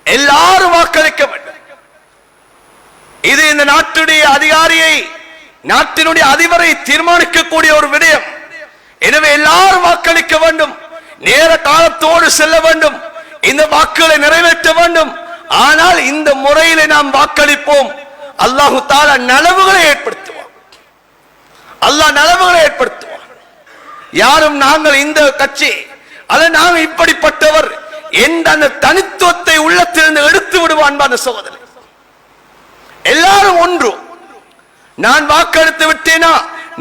எல்லாரும் வாக்களிக்க வேண்டும். நாட்டுடைய அதிகாரியை, நாட்டினுடைய அதிபரை தீர்மானிக்கக்கூடிய ஒரு விடயம். எனவே எல்லாரும் வாக்களிக்க வேண்டும், நேர காலத்தோடு செல்ல வேண்டும், இந்த வாக்குகளை நிறைவேற்ற வேண்டும். ஆனால் இந்த முறையில் நாம் வாக்களிப்போம், அல்லாஹு தஆலா நலவுகளை ஏற்படுத்துவார். அல்லாஹ் நலவுகளை ஏற்படுத்துவார். யாரும் நாங்கள் இந்த கட்சி அல்ல நாங்கள் இப்படிப்பட்டவர் என்ற அந்த தனித்துவத்தை உள்ளத்திலிருந்து எடுத்து விடுவான். சகோதரர், எல்லாரும் ஒன்று. நான் வாக்களித்து விட்டேனா,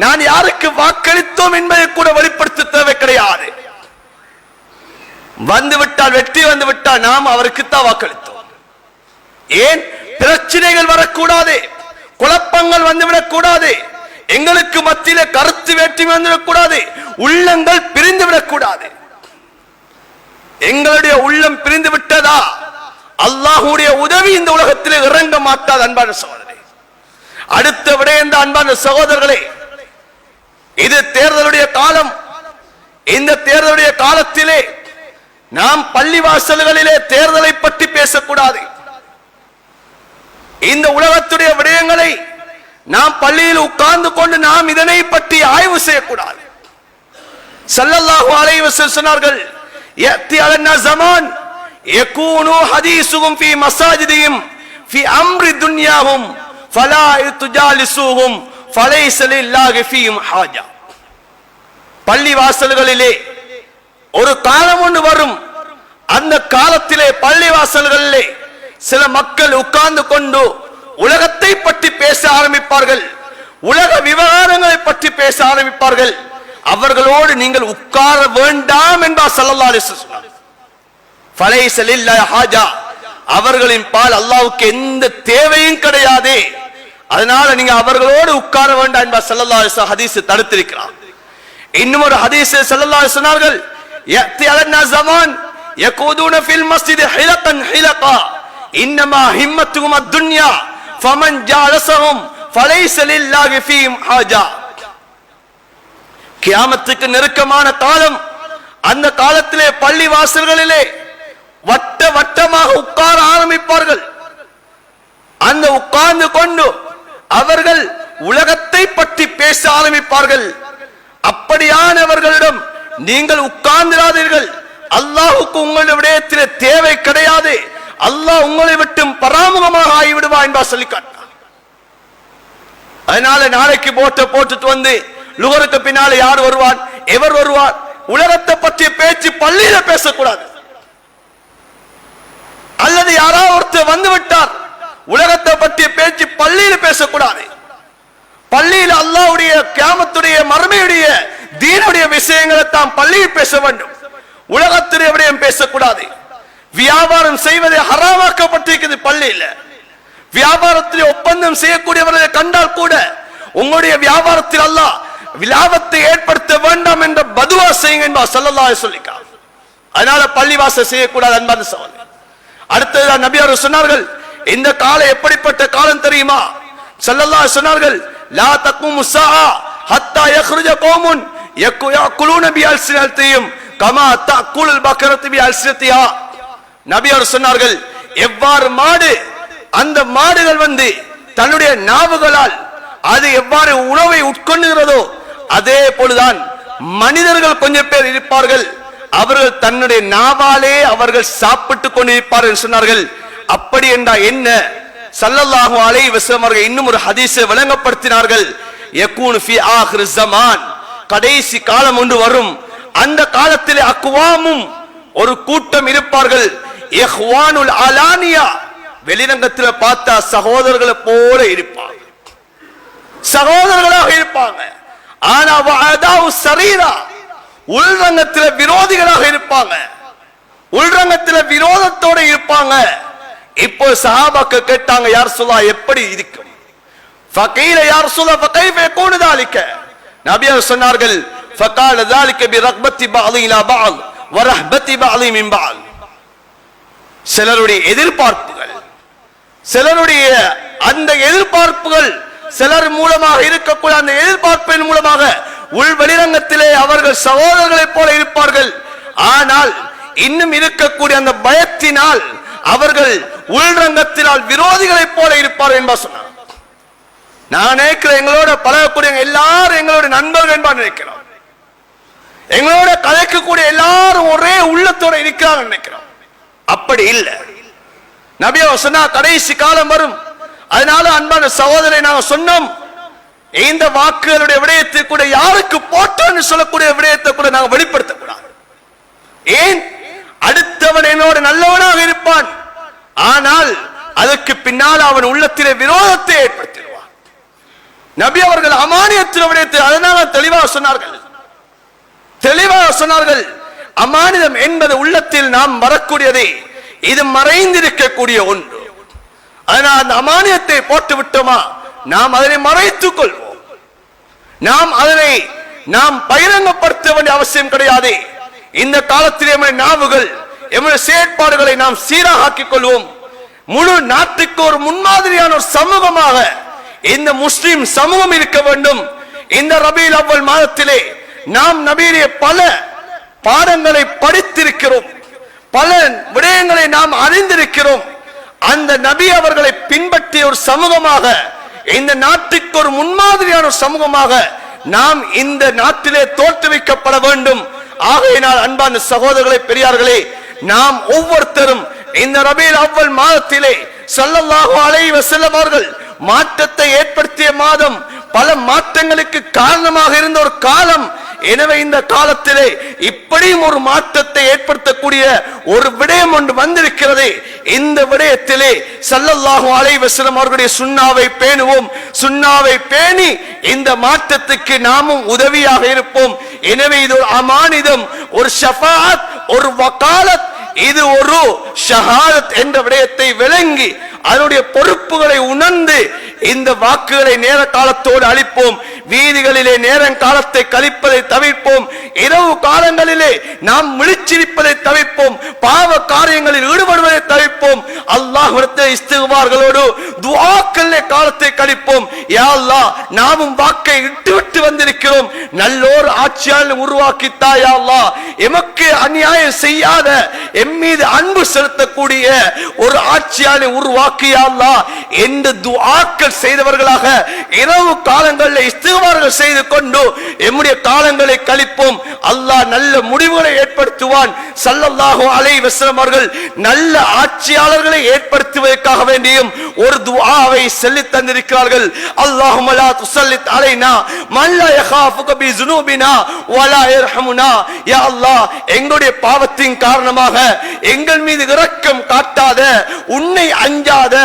நான் யாருக்கு வாக்களித்தோம் என்பதை கூட வெளிப்படுத்த தேவை கிடையாது. வந்துவிட்டால், வெற்றி வந்து விட்டால் நாம் அவருக்குத்தான் வாக்களித்தோம். ஏன் பிரச்சனைகள் வரக்கூடாது, குழப்பங்கள் வந்துவிடக் கூடாது, எங்களுக்கு மத்தியில கருத்து வேற்றுமை வந்துவிடக் கூடாது, உள்ளங்கள் பிரிந்து விடக்கூடாது. எங்களுடைய உள்ளம் பிரிந்து விட்டதா, அல்லாஹ்வுடைய உதவி இந்த உலகத்தில் இறங்க மாட்டாது. அன்பான சகோதரர்களே, அடுத்த விடயம் அன்பான சகோதரர்களே, இது தேர்தலுடைய காலம். இந்த தேர்தலுடைய காலத்திலே நாம் பள்ளிவாசல்களிலே தேர்தலை பற்றி பேசக்கூடாது. இந்த உலகத்துடைய விடயங்களை நாம் பள்ளியில் உட்கார்ந்து கொண்டு நாம் இதனை பற்றி ஆய்வு செய்யக்கூடாது. ஸல்லல்லாஹு அலைஹி வஸல்லம் சொன்னார்கள், யத்தி அலன்னா ஸமான் யகூனு ஹதீஸுஹும் ஃபீ மஸாஜிதிஹிம் ஃபீ அம்ரி துன்யாஹும் ஃபலா துஜாலிஸூஹும் ஃபலைஸ லில்லாஹி ஃபீஹிம் ஹாஜா. பள்ளிவாசல்களிலே ஒரு காலம் ஒன்று வரும். அந்த காலத்திலே பள்ளிவாசல்களிலே சில மக்கள் உட்கார்ந்து கொண்டு உலகத்தை பற்றி பேச ஆரம்பிப்பார்கள், உலக விவகாரங்களை பற்றி பேச ஆரம்பிப்பார்கள். அவர்களோடு நீங்கள் உட்கார வேண்டாம் என்றார் ஸல்லல்லாஹு அலைஹி வஸல்லம். ஃபலைஸ லில்லாஹி ஹாஜா, அவர்களின் பால் அல்லாஹ்வுக்கு எந்த தேவையும் கிடையாது, அதனால நீங்க அவர்களோடு உட்கார வேண்டாம் என்பார் ஸல்லல்லாஹு அலைஹி வஸல்லம் ஹதீஸ் தடுத்திருக்கிறார். இன்னும் ஒரு ஹதீஸ் ஸல்லல்லாஹு அலைஹி வஸல்லம் சொன்னார்கள், யத்தி அலன்னா ஸமான் யகூதுன ஃபில் மஸ்ஜித் ஹிலகன் ஹிலகா இன்னமா ஹிம்மத்துஹும் அத்-துன்யா ஃபமன் ஜாலஸஹும் ஃபலைஸ லில்லாஹி ஃபீஹிம் ஹாஜா. கியாமத்துக்கு நெருக்கமான காலம். அந்த காலத்திலே பள்ளி வாசல்களிலே வட்ட வட்டமாக உட்கார ஆரம்பிப்பார்கள். அந்த உட்கார்ந்து கொண்டு அவர்கள் உலகத்தை பற்றி பேச ஆரம்பிப்பார்கள். அப்படியானவர்களிடம் நீங்கள் உட்கார்ந்திராதீர்கள், அல்லாஹ்வுக்கு உங்களுடைய விடயத்திலே தேவை கிடையாது, அல்லாஹ் உங்களை விட்டு பராமுகமாக ஆகிவிடுவா என்பா சொல்லி காட்டினார். அதனால நாளைக்கு போட்டுட்டு வந்து லுகருக்கு பின்னால யார் வருவார், எவர் வருவார், உலகத்தை பற்றிய பேச்சு பள்ளியில பேசக்கூடாது. அல்லது யாராவது ஒருத்தர் வந்து விட்டார், உலகத்தை பற்றிய பேச்சு பள்ளியில பேசக்கூடாது. பள்ளியில் அல்லாஹ்வுடைய கியாமத்துடைய மறுமையுடைய தீனுடைய விஷயங்களை தான் பள்ளியில் பேச வேண்டும், உலகத்துடைய விடயம் பேசக்கூடாது. வியாபாரம் செய்வதை ஹராமாக்கப்பட்டிருக்கிறது பள்ளியில். வியாபாரத்தில் ஒப்பந்தம் செய்யக்கூடியவர்களை கண்டால் கூட உங்களுடைய வியாபாரத்தில் அல்லாஹ் விலாபத்தை ஏற்படுத்த வேண்டாம் என்ற பதுவா செய்யுங்க என்பா ஸல்லல்லாஹு அலைஹி வஸல்லம். அதனால பள்ளிவாசல் செய்யக்கூடாது அன்பான சகோதரர்களே. அடுத்தது நபி அவர்கள் சொன்னார்கள், இந்த காலம் எப்படிப்பட்ட காலம் தெரியுமா? ஸல்லல்லாஹு அலைஹி சொன்னார்கள், லா தக்முமு ஸாஅ ஹத்தா யக்ருஜ கௌமுன் யகுலுன பிஅல்சினத்திஹிம் கமா தஅகுலுல் பக்ரத்து பிஅல்சினத்திஹா. நபி அவர்கள் சொன்னார்கள், எவ்வாறு மாடு, அந்த மாடுகள் வந்து தன்னுடைய நாவுகளால் அது எவ்வாறு உணவை உட்கொள்ளுகிறதோ அதே போலதான் மனிதர்கள் கொஞ்சம் பேர் இருப்பார்கள், அவர்கள் தன்னுடைய நாவாலே அவர்கள் சாப்பிட்டுக் கொண்டிருப்பார்கள் சொன்னார்கள். அப்படி என்றா என்ன? ஸல்லல்லாஹு அலைஹி வஸல்லம் அவர்கள் இன்னும் ஒரு ஹதீஸை விளங்கப்படுத்தினார்கள், யகூனு ஃபீ ஆகிர் ஸமான், கடைசி காலம் ஒன்று வரும். அந்த காலத்திலே அக்வாமும் ஒரு கூட்டம் இருப்பார்கள், இஹ்வானுல் அலானியா, வெளிரங்கத்தில் பார்த்தா சகோதரர்களை போல இருப்பாங்க, சகோதரர்களாக இருப்பாங்க. ஆனா வஅதாவு ஸரீரா, உள்ரங்கத்தில் விரோதிகளாக இருப்பாங்க, உள்ரங்கத்தில் விரோதத்தோட இருப்பாங்க. இப்போ சஹாபாக்கள் கேட்டாங்க, யா ரசூலல்லாஹ் எப்படி இருக்கும்? ஃபகீல யா ரசூலல்லாஹ் ஃபகைஃப யகூனு ذلك, நபி அவர்கள் சொன்னார்கள், ஃபகால ذلك برغبة بعض الى بعض ورهبة بعض من بعض. சிலருடைய எதிர்பார்ப்புகள், சிலருடைய அந்த எதிர்பார்ப்புகள், சிலர் மூலமாக இருக்கக்கூடிய அந்த எதிர்பார்ப்பின் மூலமாக உள் வெளிரங்கத்திலே அவர்கள் சகோதரர்களைப் போல இருப்பார்கள். ஆனால் இன்னும் இருக்கக்கூடிய அந்த பயத்தினால் அவர்கள் உள்ரங்கத்தினால் விரோதிகளைப் போல இருப்பார்கள் என்பா சொன்னார். நான் நினைக்கிறேன் எங்களோட பழகக்கூடிய எல்லாரும் எங்களோட நண்பர்கள் என்பா நினைக்கிறோம். எங்களோட கலைக்கக்கூடிய எல்லாரும் ஒரே உள்ளத்தோட இருக்கிறாங்க நினைக்கிறோம். அப்படி இல்லை. நபி அவர் சொன்னா கடைசி காலம் வரும். அதனால அன்பான சகோதரரை நாங்கள் சொன்னோம், இந்த வாக்குகளுடைய விடயத்தை கூட யாருக்கு போட்டோன்னு சொல்லக்கூடிய விடயத்தை கூட நாங்கள் வெளிப்படுத்தக்கூடாது. ஏன்? அடுத்தவன் என்னோட நல்லவனாக இருப்பான், ஆனால் அதற்கு பின்னால் அவன் உள்ளத்திலே விரோதத்தை ஏற்படுத்திடுவான். நபி அவர்கள் அமானியத்தின் விடயத்தை அதனால தெளிவாக சொன்னார்கள். அமானிதம் என்பது உள்ளத்தில் நாம் வரக்கூடியதே, இது மறைந்திருக்கக்கூடிய ஒன்று. அதனால் அந்த அமானியத்தை போட்டு விட்டோமா, நாம் அதனை மறைத்துக் கொள்வோம். நாம் பகிரங்கப்படுத்த வேண்டிய அவசியம் கிடையாது. இந்த காலத்திலே நாவுகள் எம்முடைய செயற்பாடுகளை நாம் சீராக ஆக்கிக் கொள்வோம். முழு நாட்டுக்கு ஒரு முன்மாதிரியான ஒரு சமூகமாக இந்த முஸ்லிம் சமூகம் இருக்க வேண்டும். இந்த ரபீல் அவ்வல் மாதத்திலே நாம் நபியிலே பல பாடங்களை படித்திருக்கிறோம், பல விடயங்களை நாம் அறிந்திருக்கிறோம். அந்த நபி அவர்களை பின்பற்றிய ஒரு சமூகமாக, இந்த நாட்டுக்கு ஒரு முன்மாதிரியான ஒரு சமூகமாக நாம் இந்த நாட்டிலே தோற்றுவிக்கப்பட வேண்டும். ஆகையினால் அன்பான சகோதரர்களே, பெரியார்களே, நாம் ஒவ்வொருத்தரும் இந்த ரபீல் அவ்வல் மாதத்திலே ஸல்லல்லாஹு அலைஹி வஸல்லம் அவர்கள் மாற்றத்தை ஏற்படுத்திய மாதம், பல மாற்றங்களுக்கு காரணமாக இருந்த ஒரு காலம். எனவே இந்த காலத்திலே இப்படியும் ஒரு மாற்றத்தை ஏற்படுத்தக்கூடிய ஒரு விடயம் ஒன்று வந்திருக்கிறது. இந்த விடயத்திலே ஸல்லல்லாஹு அலைஹி வஸல்லம் அவர்களுடைய சுன்னாவை பேணுவோம். சுன்னாவை பேணி இந்த மாற்றத்துக்கு நாமும் உதவியாக இருப்போம். எனவே இது ஒரு அமானிதம், ஒரு ஷஃபாஅத், ஒரு வகாலத், இது ஒரு ஷஹாதத் என்ற விடயத்தை விளங்கி அதனுடைய பொறுப்புகளை உணர்ந்து இந்த வாக்குகளை நேர காலத்தோடு அளிப்போம். வீதிகளிலே நேரம் காலத்தை கழிப்பதை தவிர்ப்போம். இரவு காலங்களிலே நாம் விழிச்சிருப்பதை தவிர்ப்போம். பாவ காரியங்களில் ஈடுபடுவதை தவிர்ப்போம். அல்லாஹ்விடத்தில் இஸ்திக்பார்களோடு துஆக்களிலே காலத்தை கழிப்போம். யா அல்லாஹ், நாமும் வாக்கை இட்டுவிட்டு வந்திருக்கிறோம். நல்லோர் ஆட்சியாளர் உருவாக்கித்தா யா அல்லாஹ். எமக்கு அநியாயம் செய்யாத, எம் மீது அன்பு செலுத்தக்கூடிய ஒரு ஆட்சியாளர் உருவாக்கியா அல்லாஹ் என்று துஆக்கள் செய்தவர்களாக இரவு காலங்களில் இஸ்திக்பார்கள் செய்து கொண்டு எம்முடைய காலங்களை கழிப்போம். அல்லாஹ் நல்ல முடிவுகளை ஏற்படுத்துவான். ஸல்லல்லாஹு அலைஹி வஸல்லம் அவர்கள் நல்ல ஆட்சியாளர்களை ஏற்படுத்துவதற்காக வேண்டியும் ஒரு துஆவை சொல்லி தந்திருக்கிறார்கள். அல்லாஹும்ம லா துஸல்லித் அலைனா மன் லா யகாஃபுக பிஸுனூபினா வலா யர்ஹமுனா. யா அல்லாஹ், எங்களுடைய பாவத்தின் காரணமாக எங்கள் மீது இரக்கம் காட்டாத, உன்னை அஞ்சாத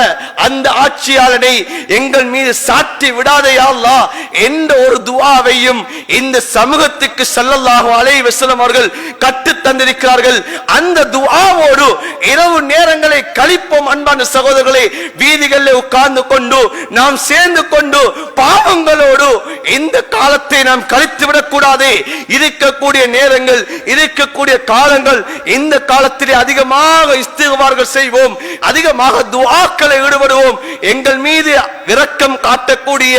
அந்த ஆட்சியாளனை எங்கள் மீது சாட்டி விடாதே யா அல்லாஹ் என்ற ஒரு துஆவையும் இந்த சமூகத்துக்கு ஸல்லல்லாஹு அலைஹி வஸல்லம் அவர்கள் கற்று தந்திருக்கிறார்கள். அந்த துஆவோடு இரவு நேரங்களை கழிப்போம். அன்பான சகோதரர்களே, வீதிகளில் உட்கார்ந்து கொண்டு நாம் சேர்ந்து கொண்டு பாவங்களோடு இந்த காலத்தை நாம் கழித்து விடக்கூடாது. இருக்கக்கூடிய நேரங்கள், இருக்கக்கூடிய காலங்கள், இந்த காலத்திலே அதிகமாக இஸ்திக்பார்கள் செய்வோம், அதிகமாக துஆக்களை ஈடுபடுவோம். எங்கள் மீது இரக்கம் காட்டக்கூடிய,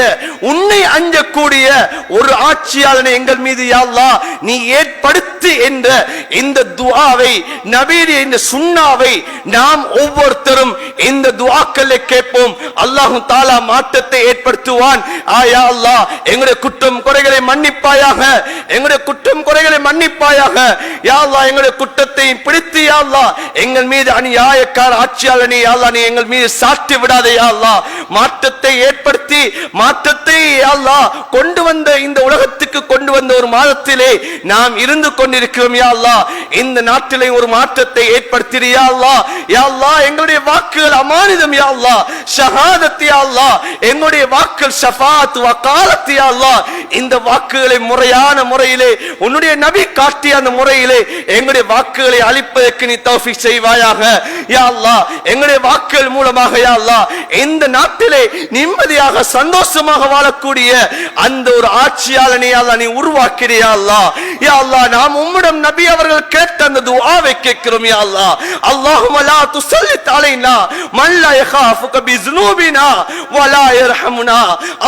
உன்னை அஞ்சக்கூடிய ஒரு ஆட்சியாளனை எங்கள் மீது யா அல்லாஹ் நீ ஏற்படுத்து என்ற இந்த துஆவை, நபியுடைய இந்த சுன்னாவை நாம் ஒவ்வொருத்தரும் இந்த துஆக்களை கேட்போம். அல்லாஹ் தஆலா மாற்றத்தை ஏற்படுத்துவான். யா அல்லாஹ், எங்களுடைய குற்றம் குறைகளை மன்னிப்பாயாக, எங்களுடைய குற்றம் குறைகளை மன்னிப்பாயாக. யா அல்லாஹ், எங்களுடைய குற்றத்தை பிடித்து யா அல்லாஹ் எங்கள் மீது அநியாயக்கார ஆட்சியாளனை யா அல்லாஹ் நீ எங்கள் மீது சாட்டி விடாதே யா அல்லாஹ். மாற்றத்தை ஏற்படுத்தி மாற்றத்தை யா அல்லாஹ் கொண்டு வந்த இந்த உலகத்துக்கு கொண்டு வந்த ஒரு மாதத்திலே நாம் இருந்து கொண்டிருக்கிறோம். யா அல்லாஹ், இந்த நாட்டிலே ஒரு மாற்றத்தை ஏற்படுத்தி யா அல்லாஹ். யா அல்லாஹ், எங்களுடைய வாக்குகள் அமானிதம் யா அல்லாஹ், ஷஹாதத் யா அல்லாஹ், எங்களுடைய வாக்குகள் ஷஃபாஅத் வகாலத் யா அல்லாஹ். இந்த வாக்குகளை முறையான முறையிலே உன்னுடைய நபி காட்டிய அந்த முறையிலே எங்களுடைய வாக்குகளை அளிப்பதற்கு நீ தௌஃபீக் செய்வாயாக. யா அல்லாஹ், எங்களுடைய வாக்குகள் மூலமாக யா அல்லாஹ் இந்த நாட்டிலே நிம்மதியாக சந்தோஷமாக வாழக்கூடிய அந்த ஒரு ஆட்சியாளனை யா அல்லாஹ் நீ உருவாக்கிறியா அல்லாஹ். யா அல்லாஹ், நாம் உம்மிடம் நபி அவர்கள் கேட்ட அந்த துஆவை கேட்கிறோம். யா அல்லாஹ், அல்லாஹும்ம லா துஸல்லித் அலைனா மன் லா யகாஃபுக பிஸுனூபினா வலா யர்ஹமுனா.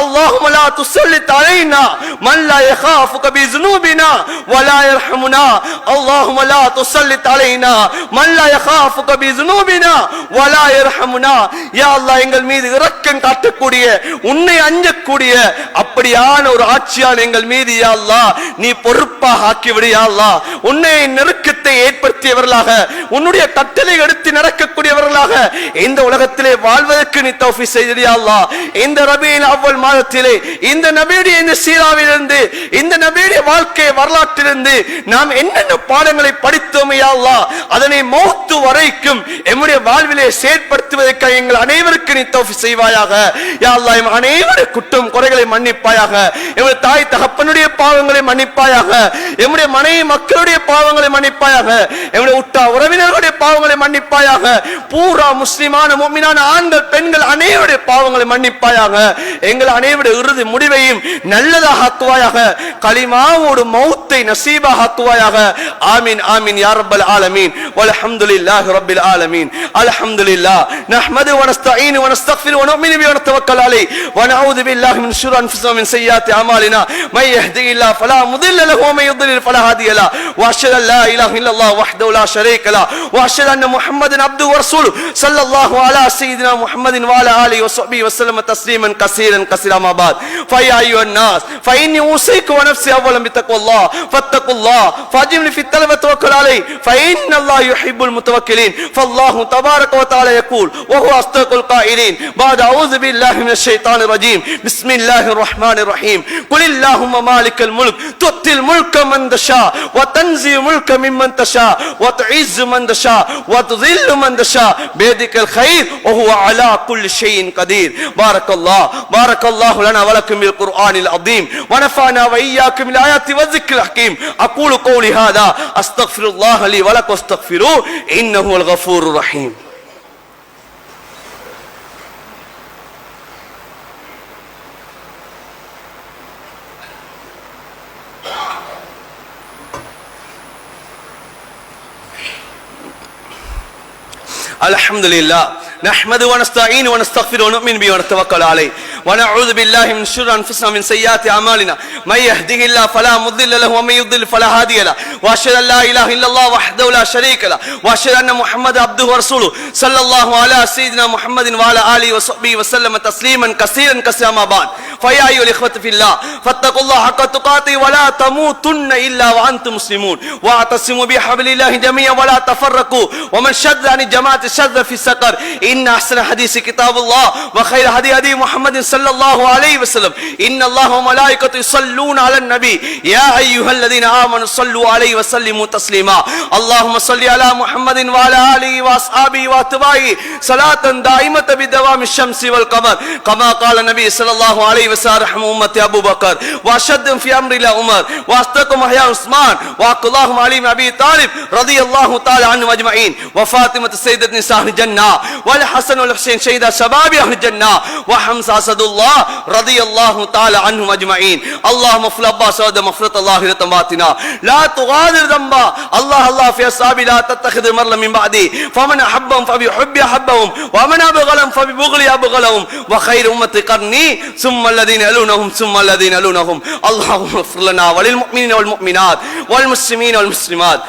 அல்லாஹும்ம லா துஸல்லித் அலைனா மன் லா யகாஃபுக பிஸுனூபினா வலா யர்ஹமுனா. அல்லாஹும்ம லா துஸல்லித் அலைனா மன் லா யகாஃபுக பிஸுனூபினா வலா யர்ஹமுனா. யா அல்லாஹ், எங்கள் மீது இரக்கம் இரக்கம் காட்டக்கூடிய, உன்னை அஞ்சக்கூடிய அப்படியான ஒரு ஆட்சியால் எங்கள் மீது யா அல்லாஹ் நீ பொறுப்பாக ஆக்கிவிடு யா அல்லாஹ். உன்னை நெருக்கத்தை ஏற்படுத்தியவர்களாக, உன்னுடைய கட்டளை எடுத்து நடக்கக்கூடியவர்களாக இந்த உலகத்திலே வாழ்வதற்கு நீ தௌஃபீக் செய்திடு யா அல்லாஹ். இந்த ரபீல் அவ்வல் மாதத்திலே இந்த நபியுடைய இந்த சீராவிலிருந்து, இந்த நபியுடைய வாழ்க்கை வரலாற்றிலிருந்து நாம் என்னென்ன பாடங்களை படித்தோம் யா அல்லாஹ், அதனை மௌத்து வரைக்கும் எம்முடைய வாழ்விலே செயற்படுத்துவதற்காக எங்கள் அனைவருக்கு நீ தௌஃபீக் செய்வாயாக யா அல்லாஹ். எம் அனைவருடைய குற்றம் குறைகளை மன்னிப்பாயாக, எம்முடைய தாய் தகப்பனுடைய பாவங்களை மன்னிப்பாயாக, எம்முடைய மனைவி மக்களுடைய பாவங்களை மன்னிப்பாயாக, எம்முடைய உற்றா உறவினர்களுடைய பாவங்களை மன்னிப்பாயாக, பூரா முஸ்லிமான முஃமினான ஆண்கள் பெண்கள் அனைவருடைய பாவங்களை மன்னிப்பாயாக, எங்கள் அனைவருடைய இறுதி முடிவையும் நல்லதாக ஆக்குவாயாக, கலிமாவோடு மௌத்தை நசீபாக ஆக்குவாயாக. ஆமீன் ஆமீன் யா ரப்பல் ஆலமீன். வல்ஹம்துலில்லாஹி ரப்பில் ஆலமீன். அல்ஹம்துலில்லாஹ் நஹ்மது வ நஸ்தஈனு வ நஸ்தக்ஃபிரு வ நு'மினு பிஹி வ நத்தவக்கல் அலைஹி வ நஊது பில்லாஹி மின் ஷுரூரி அன்ஃபுஸினா வ மின் ஸய்யிஆத்தி அமாலினா மை யஹ்திஹில்லாஹு ஃபலா முதில்ல லஹு வ மை யுضلل ஃபலா ஹாதிய லஹு வ அஷ்ஹது அன் லா இலாஹா இல்லல்லாஹு வஹ்தஹு லா ஷரீக லஹு வ அஷ்ஹது அன்ன முஹம்மதன் அப்துஹு வ ரசூலுஹு ஸல்லல்லாஹு அலா சய்யிதினா முஹம்மதின் வ அலா ஆலிஹி வ ஸஹ்பிஹி வ ஸல்லம தஸ்லீமன் கஸீரன் கஸீரா மா பாத். ஃபயா அய்யுஹன் நாஸ் ஃபஇன்னி ஊஸீக்கும் வ நஃப்ஸி அவ்வலன் பித்தக்வல்லாஹ் ஃபத்தகுல்லாஹ் ஃபஅஜிம்னி ஃபி தலப தவக்கல் அலைஹி ஃபஇன்னல்லாஹ யுஹிப்புல் முத்தவக்கிலீன். ஃபல்லாஹு தபாரக வ தஆலா யகூல் வ ஹுவ அஸ்தகுல் காயிலீன் பஅத அஊது பில்லாஹி மினஷ் ஷைத்தானிர் ரஜீம். பிஸ்மில்லாஹிர் ரஹ்மானிர் ரஹீம். குலில்லாஹும்ம மாலிகல் முல்க் துத்தில் முல்க மன் தஷா வ தன்ஸி முல்க மிம்மன் தஷா வ துஇஸ்ஸு மன் தஷா வ துذில்லு மன் தஷா பியதிகல் கைர் வ ஹுவ அலா குல்லி ஷைஇன் கதீர். பாரக்கல்லாஹு லனா வ லக்கும் பில் குர்ஆனில் அதீம் வ நஃபஅனா வ இய்யாக்கும் பில் ஆயாத்தி வ ذிக்ரில் ஹகீம். அகூலு கௌலி ஹாதா அஸ்தக்ஃபிருல்லாஹ லி வ லக்கும் வஸ்தக்ஃபிரூ இன்னஹு வல் கஃபூருர் ரஹீம். Alhamdulillah نحمد ونستعين ونستغفر ونؤمن به ونتوكل عليه ونعوذ بالله من شرور انفسنا ومن سيئات اعمالنا من يهده الله فلا مضل له ومن يضلل فلا هادي له واشهد ان لا اله الا الله وحده لا شريك له واشهد ان محمدا عبده ورسوله صلى الله على سيدنا محمد وعلى اله وصحبه وسلم تسليما كثيرا كثيرا ما بعد. فيا ايها الاخوه في الله فاتقوا الله حق تقاته ولا تموتن الا وانتم مسلمون واعتصموا بحبل الله جميعا ولا تفرقوا ومن شذ عن الجماعه شذ في السقر. إن أحسن حديث كتاب الله وخير هدي هدي محمد صلى الله عليه وسلم. إن الله وملائكته يصلون على النبي يا أيها الذين آمنوا صلوا عليه وسلموا تسليما. اللهم صل على محمد وعلى آله وأصحابه وأتباعه صلاة دائمة بدوام الشمس والقمر كما قال النبي صلى الله عليه وسلم رحم أمتي أبو بكر وأشدهم في أمر الله عمر وأصدقهم أحياء عثمان وأقلاهم علي بن أبي طالب رضي الله تعالى عنهم أجمعين وفاطمة سيدة نساء الجنة والحسن والحسين شهيدا شباب أهل الجنة وحمزة أسد الله رضي الله تعالى عنهم أجمعين. اللهم اغفر لنا سواد مغفرة الله باطنا لا تغادر ذنبا. الله في أصحابي لا تتخذ مرلا من بعدي فمن أحبهم فبحب أحبهم ومن أبغلهم فببغل أبغلهم وخير أمتي قرني ثم الذين يلونهم ثم الذين يلونهم. اللهم اغفر لنا وللمؤمنين والمؤمنات والمسلمين والمسلمات.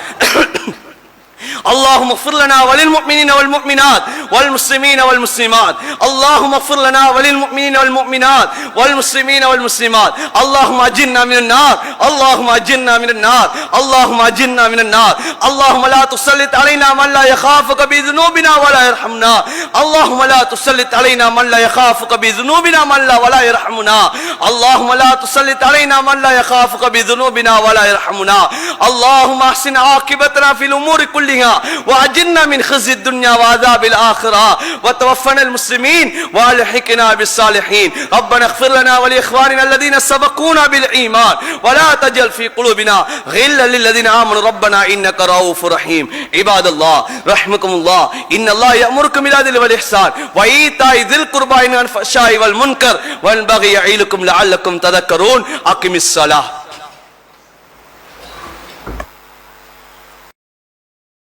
اللهم اغفر لنا وللمؤمنين والمؤمنات والمسلمين والمسلمات. اللهم اغفر لنا وللمؤمنين والمؤمنات والمسلمين والمسلمات. اللهم اجرنا من النار. اللهم اجرنا من النار. اللهم اجرنا من النار. اللهم لا تسلط علينا من لا يخافك بذنوبنا ولا يرحمنا. اللهم لا تسلط علينا من لا يخافك بذنوبنا من لا ولا يرحمنا. اللهم لا تسلط علينا من لا يخافك بذنوبنا ولا يرحمنا. اللهم احسن عاقبتنا في الامور كلها واجرنا من خزي الدنيا وعذاب الاخره وتوفنا المسلمين والحقنا بالصالحين. ربنا اغفر لنا ولاخواننا الذين سبقونا بالايمان ولا تجعل في قلوبنا غلا للذين امنوا ربنا انك رؤوف رحيم. عباد الله رحمكم الله ان الله يأمركم بالعدل والاحسان وايتاء ذي القربى والفحشاء والمنكر والبغي يعظكم لعلكم تذكرون. اقم الصلاه.